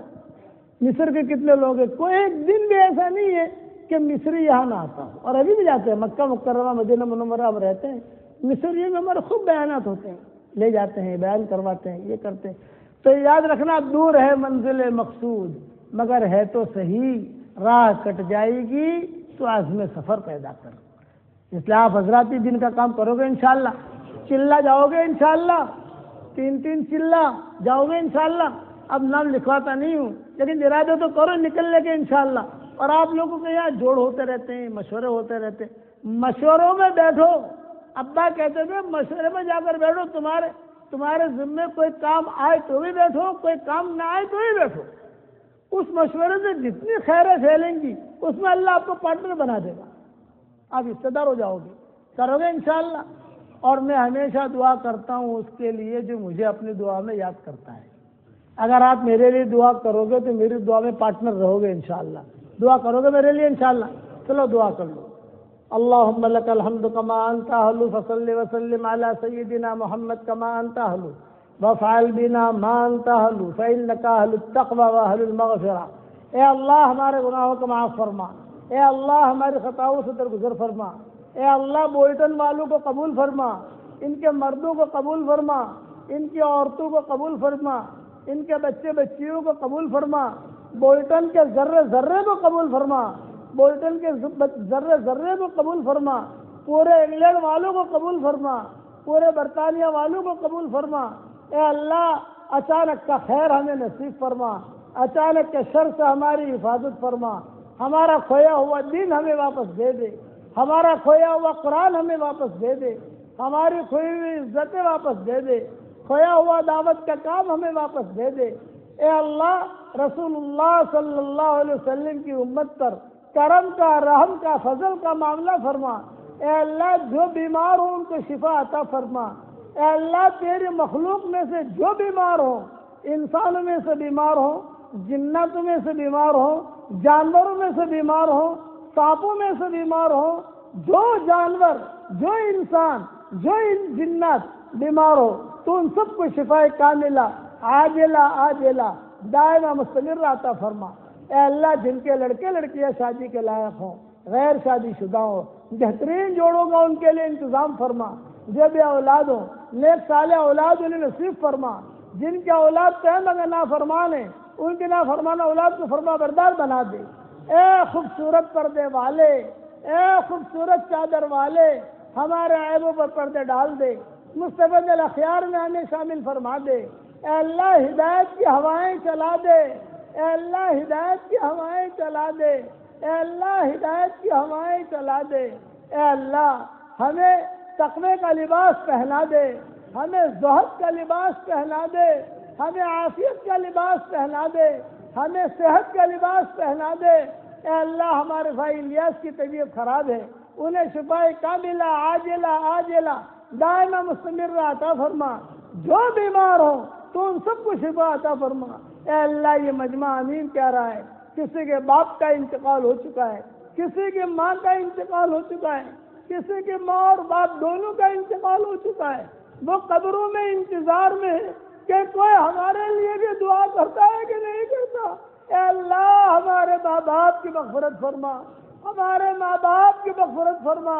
مصر کے کتنے لوگ ہیں، کوئی ایک دن بھی ایسا نہیں ہے کہ مصری یہاں نہ آتا ہو. اور ابھی بھی جاتے ہیں مکہ مکرمہ مدینہ منورہ ہم رہتے ہیں، مصریوں میں ہمارے خوب بیانات ہوتے ہیں، لے جاتے ہیں بیان کرواتے ہیں، یہ کرتے ہیں. تو یاد رکھنا دور ہے منزل مقصود مگر ہے تو صحیح، راہ کٹ جائے گی تو عزم سفر پیدا کر. اس لیے آپ حضرات ہی دن کا کام کرو گے انشاءاللہ، چلہ جاؤ گے انشاءاللہ، 3 چلہ جاؤ گے انشاءاللہ. اب نام لکھواتا نہیں ہوں لیکن ارادہ تو کرو نکلنے کے انشاءاللہ. اور آپ لوگوں کے یہاں جوڑ ہوتے رہتے ہیں، مشورے ہوتے رہتے ہیں، مشوروں میں بیٹھو، ابا کہتے تھے مشورے میں جا کر بیٹھو، تمہارے ذمے کوئی کام آئے تو بھی بیٹھو، کوئی کام نہ آئے تو بھی بیٹھو، اس مشورے سے جتنی خیریں پھیلیں گی اس میں اللہ آپ کو پارٹنر بنا دے گا، آپ حصے دار ہو جاؤ گے، کرو گے انشاءاللہ۔ اور میں ہمیشہ دعا کرتا ہوں اس کے لیے جو مجھے اپنی دعا میں یاد کرتا ہے۔ اگر آپ میرے لیے دعا کرو گے تو میری دعا میں پارٹنر رہو گے انشاءاللہ، دعا کرو گے میرے لیے انشاءاللہ۔ چلو دعا کر لو۔ اللہم لک الحمد کما انت اہل فصلی وسلم علی سیدنا محمد کما انت اہل وافعل بنا ما انت اہل فانک اہل التقوی واہل المغفرہ۔ اے اللہ ہمارے گناہوں کو معاف فرما، اے اللہ ہماری خطاؤں سے درگزر فرما، اے اللہ بولٹن والوں کو قبول فرما، ان کے مردوں کو قبول فرما، ان کی عورتوں کو قبول فرما، ان کے بچے بچیوں کو قبول فرما، بولٹن کے ذرے ذرے کو قبول فرما، بولٹن کے ذرے ذرے کو قبول فرما، پورے انگلینڈ والوں کو قبول فرما، پورے برطانیہ والوں کو قبول فرما۔ اے اللہ اچانک کا خیر ہمیں نصیب فرما، اچانک کے شر سے ہماری حفاظت فرما، ہمارا کھویا ہوا دین ہمیں واپس دے دے، ہمارا کھویا ہوا قرآن ہمیں واپس دے دے، ہماری کھوئی ہوئی عزتیں واپس دے دے، کھویا ہوا دعوت کا کام ہمیں واپس دے دے۔ اے اللہ رسول اللہ صلی اللہ علیہ وسلم کی امت پر کرم کا، رحم کا، فضل کا معاملہ فرما۔ اے اللہ جو بیمار ہوں ان کو شفا عطا فرما۔ اے اللہ تیری مخلوق میں سے جو بیمار ہوں، انسانوں میں سے بیمار ہوں، جناتوں میں سے بیمار ہوں، جانوروں میں سے بیمار ہوں، سانپوں میں سے بیمار ہوں، جو جانور، جو انسان، جو جنات بیمار ہو تو ان سب کو شفا کاملہ عاجلہ دائمہ مستمر عطا فرما۔ اے اللہ جن کے لڑکے لڑکیاں شادی کے لائق ہوں، غیر شادی شدہ ہوں، بہترین جوڑوں کا ان کے لیے انتظام فرما، جو بے اولاد ہوں نیک صالح اولاد انہیں نصیب فرما، جن کے اولاد تھے مگر نافرمان ہیں ان کی نافرمان اولاد کو فرما بردار بنا دے۔ اے خوبصورت پردے والے، اے خوبصورت چادر والے، ہمارے عیبوں پر پردے ڈال دے، مستفید الاخیار میں ہمیں شامل فرما دے۔ اے اللہ ہدایت کی ہوائیں چلا دے، اے اللہ ہدایت کی ہوائیں چلا دے، اے اللہ ہدایت کی ہوائیں چلا دے۔ اے اللہ ہمیں تقوی کا لباس پہنا دے، ہمیں زہد کا لباس پہنا دے، ہمیں عافیت کا لباس پہنا دے، ہمیں صحت کا لباس پہنا دے۔ اے اللہ ہمارے بھائی الیاس کی طبیعت خراب ہے، انہیں شفا کاملہ عاجلہ دائمہ مستمر عطا فرما، جو بیمار ہوں تو ان سب کو شفا عطا فرما۔ اے اللہ یہ مجمع آمین کہہ رہا ہے، کسی کے باپ کا انتقال ہو چکا ہے، کسی کے ماں کا انتقال ہو چکا ہے، کسی کے ماں اور باپ دونوں کا انتقال ہو چکا ہے، وہ قبروں میں انتظار میں ہے کہ کوئی ہمارے لیے بھی دعا کرتا ہے کہ نہیں کرتا۔ اے اللہ ہمارے ماں باپ کی مغفرت فرما، ہمارے ماں باپ کی مغفرت فرما،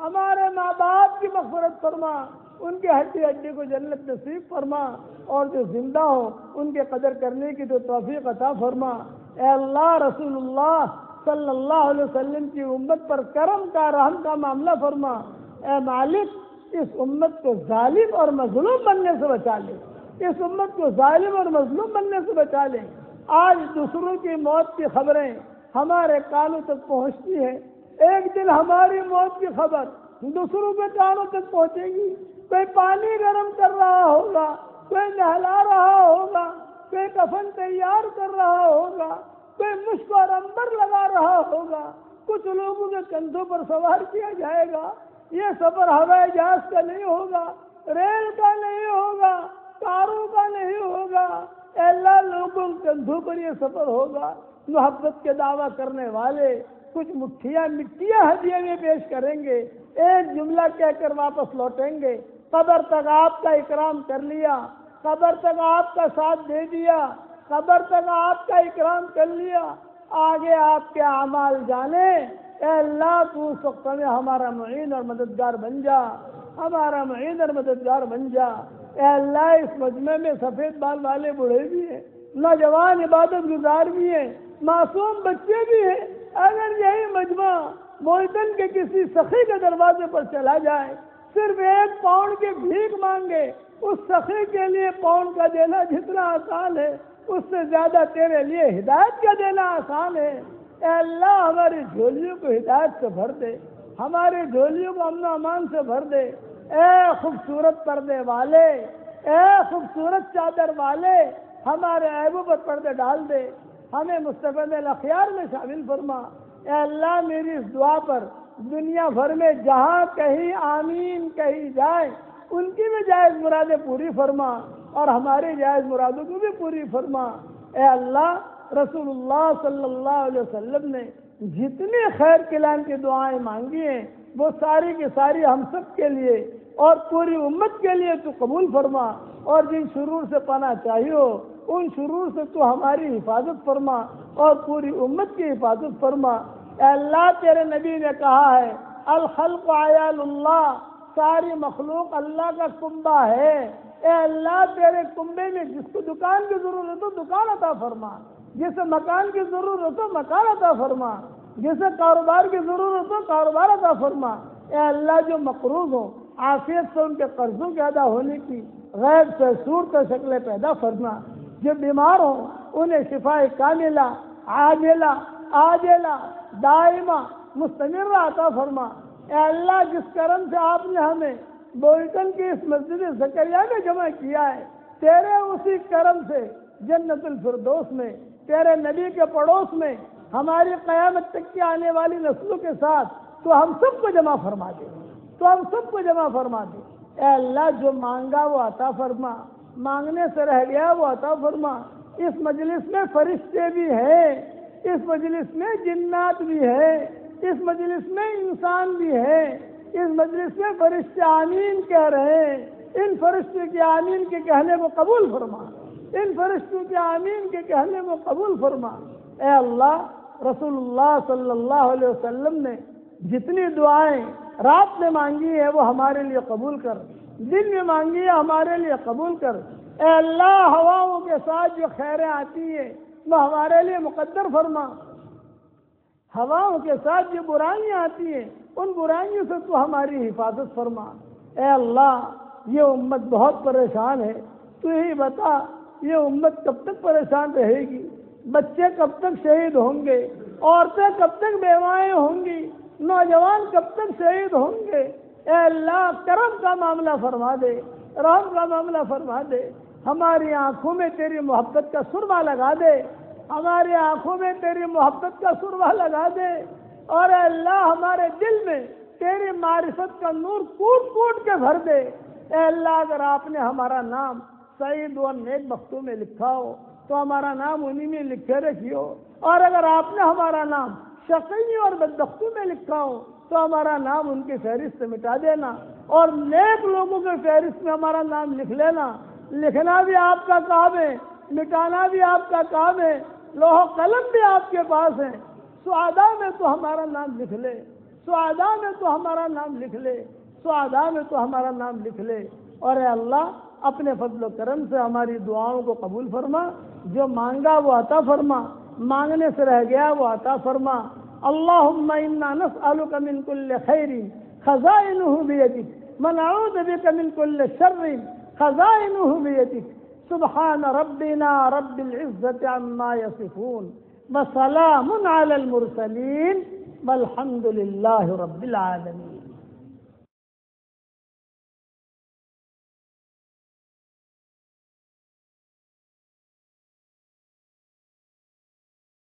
ہمارے ماں باپ کی مغفرت فرما، ان کے ہڈی ہڈی کو جنت نصیب فرما، اور جو زندہ ہوں ان کے قدر کرنے کی تو توفیق عطا فرما۔ اے اللہ رسول اللہ صلی اللہ علیہ وسلم کی امت پر کرم کا، رحم کا معاملہ فرما۔ اے مالک اس امت کو ظالم اور مظلوم بننے سے بچا لے، اس امت کو ظالم اور مظلوم بننے سے بچا لے۔ آج دوسروں کی موت کی خبریں ہمارے کانوں تک پہنچتی ہیں، ایک دن ہماری موت کی خبر دوسروں کے کانوں تک پہنچے گی۔ کوئی پانی گرم کر رہا ہوگا، کوئی نہلا رہا ہوگا، کوئی کفن تیار کر رہا ہوگا، کوئی مشک اور عنبر لگا رہا ہوگا، کچھ لوگوں کے کندھوں پر سوار کیا جائے گا۔ یہ سفر ہوائی جہاز کا نہیں ہوگا، ریل کا نہیں ہوگا، کاروں کا نہیں ہوگا، اے اللہ لوگوں کے کندھوں پر یہ سفر ہوگا۔ محبت کے دعویٰ کرنے والے کچھ مٹھیاں ہدیے میں پیش کریں گے، ایک جملہ کہہ کر واپس لوٹیں گے، قبر تک آپ کا اکرام کر لیا، قبر تک آپ کا ساتھ دے دیا، قبر تک آپ کا اکرام کر لیا، آگے آپ کے اعمال جانے۔ اے اللہ تو اس وقت میں ہمارا معین اور مددگار بن جا، ہمارا معین اور مددگار بن جا۔ اے اللہ اس مجمع میں سفید بال والے بوڑھے بھی ہیں، نوجوان عبادت گزار بھی ہیں، معصوم بچے بھی ہیں۔ اگر یہی مجمع ملتان کے کسی سخی کے دروازے پر چلا جائے، صرف 1 پاؤنڈ کی بھیک مانگے، اس سخی کے لیے پاؤنڈ کا دینا جتنا آسان ہے اس سے زیادہ تیرے لیے ہدایت کا دینا آسان ہے۔ اے اللہ ہماری جھولیوں کو ہدایت سے بھر دے، ہماری جھولیوں کو امن و امان سے بھر دے۔ اے خوبصورت پردے والے، اے خوبصورت چادر والے، ہمارے عیبوں پر پردے ڈال دے، ہمیں مستفید الاخیار میں شامل فرما۔ اے اللہ میری اس دعا پر دنیا بھر میں جہاں کہیں آمین کہی جائے ان کی بھی جائز مرادیں پوری فرما اور ہماری جائز مرادوں کو بھی پوری فرما۔ اے اللہ رسول اللہ صلی اللہ علیہ وسلم نے جتنی خیر کلام کی دعائیں مانگی ہیں وہ ساری کی ساری ہم سب کے لیے اور پوری امت کے لیے تو قبول فرما، اور جن شرور سے پناہ چاہیے ان شرور سے تو ہماری حفاظت فرما اور پوری امت کی حفاظت فرما۔ اے اللہ تیرے نبی نے کہا ہے الخلق عیال اللہ، ساری مخلوق اللہ کا کنبہ ہے۔ اے اللہ تیرے کنبے میں جس کو دکان کی ضرورت ہو دکان عطا فرما، جسے مکان کی ضرورت ہو مکان عطا فرما، جسے کاروبار کی ضرورت ہو کاروبار عطا فرما۔ اے اللہ جو مقروض ہو عافیت سے ان کے قرضوں کے ادا ہونے کی غیب سے صورت شکلیں پیدا فرما، جو بیمار ہوں انہیں شفاء کاملہ عاجلہ عاجلہ دائمہ مستمرہ عطا فرما۔ اے اللہ جس کرم سے آپ نے ہمیں بولٹن کی اس مسجد زکریا میں جمع کیا ہے، تیرے اسی کرم سے جنت الفردوس میں تیرے نبی کے پڑوس میں ہماری قیامت تک کی آنے والی نسلوں کے ساتھ تو ہم سب کو جمع فرما دے، تو ہم سب کو جمع فرما دے۔ اے اللہ جو مانگا وہ عطا فرما، مانگنے سے رہ گیا وہ عطا فرما۔ اس مجلس میں فرشتے بھی ہیں، اس مجلس میں جنات بھی ہیں، اس مجلس میں انسان بھی ہے، اس مجلس میں فرشتے آمین کہہ رہے ہیں، ان فرشتوں کے آمین کے کہنے کو قبول فرما، ان فرشتوں کے آمین کے کہنے کو قبول فرما۔ اے اللہ رسول اللہ صلی اللہ علیہ وسلم نے جتنی دعائیں رات میں مانگی ہے وہ ہمارے لیے قبول کر، دن میں مانگی ہے ہمارے لیے قبول کر۔ اے اللہ ہواؤں کے ساتھ جو خیریں آتی ہیں وہ ہمارے لیے مقدر فرما، ہواؤں کے ساتھ جو برائیاں آتی ہیں ان برائیوں سے تو ہماری حفاظت فرما۔ اے اللہ یہ امت بہت پریشان ہے، تو ہی بتا یہ امت کب تک پریشان رہے گی، بچے کب تک شہید ہوں گے، عورتیں کب تک بیوائیں ہوں گی، نوجوان کب تک شہید ہوں گے۔ اے اللہ کرم کا معاملہ فرما دے، رحم کا معاملہ فرما دے، ہماری آنکھوں میں تیری محبت کا سرما لگا دے، ہماری آنکھوں میں تیری محبت کا سرما لگا دے، اور اے اللہ ہمارے دل میں تیری معرفت کا نور کوٹ کوٹ کے بھر دے۔ اے اللہ اگر آپ نے ہمارا نام سعید و نیک بختوں میں لکھا ہو تو ہمارا نام انہی میں لکھے رکھیو، اور اگر آپ نے ہمارا نام شقی اور بدبختوں میں لکھا ہو تو ہمارا نام ان کی فہرست سے مٹا دینا، اور نیک لوگوں کے فہرست میں ہمارا نام لکھ لینا۔ لکھنا بھی آپ کا کام ہے، مٹانا بھی آپ کا کام ہے، لوح و قلم بھی آپ کے پاس ہے۔ سعداء میں تو ہمارا نام لکھ لے، سعداء میں تو ہمارا نام لکھ لے، سعداء میں تو ہمارا نام لکھ لے۔ اور اے اللہ اپنے فضل و کرم سے ہماری دعاؤں کو قبول فرما، جو مانگا وہ عطا فرما، مانگنے سے رہ گیا وہ عطا فرما۔ اللہم انا نسألک من کل خیر خزائنہ بیدک ونعوذ بک من کل شر خزائنہ بیدک سبحان ربنا رب العزة عما يصفون وسلام علی المرسلین والحمد للہ رب العالمین۔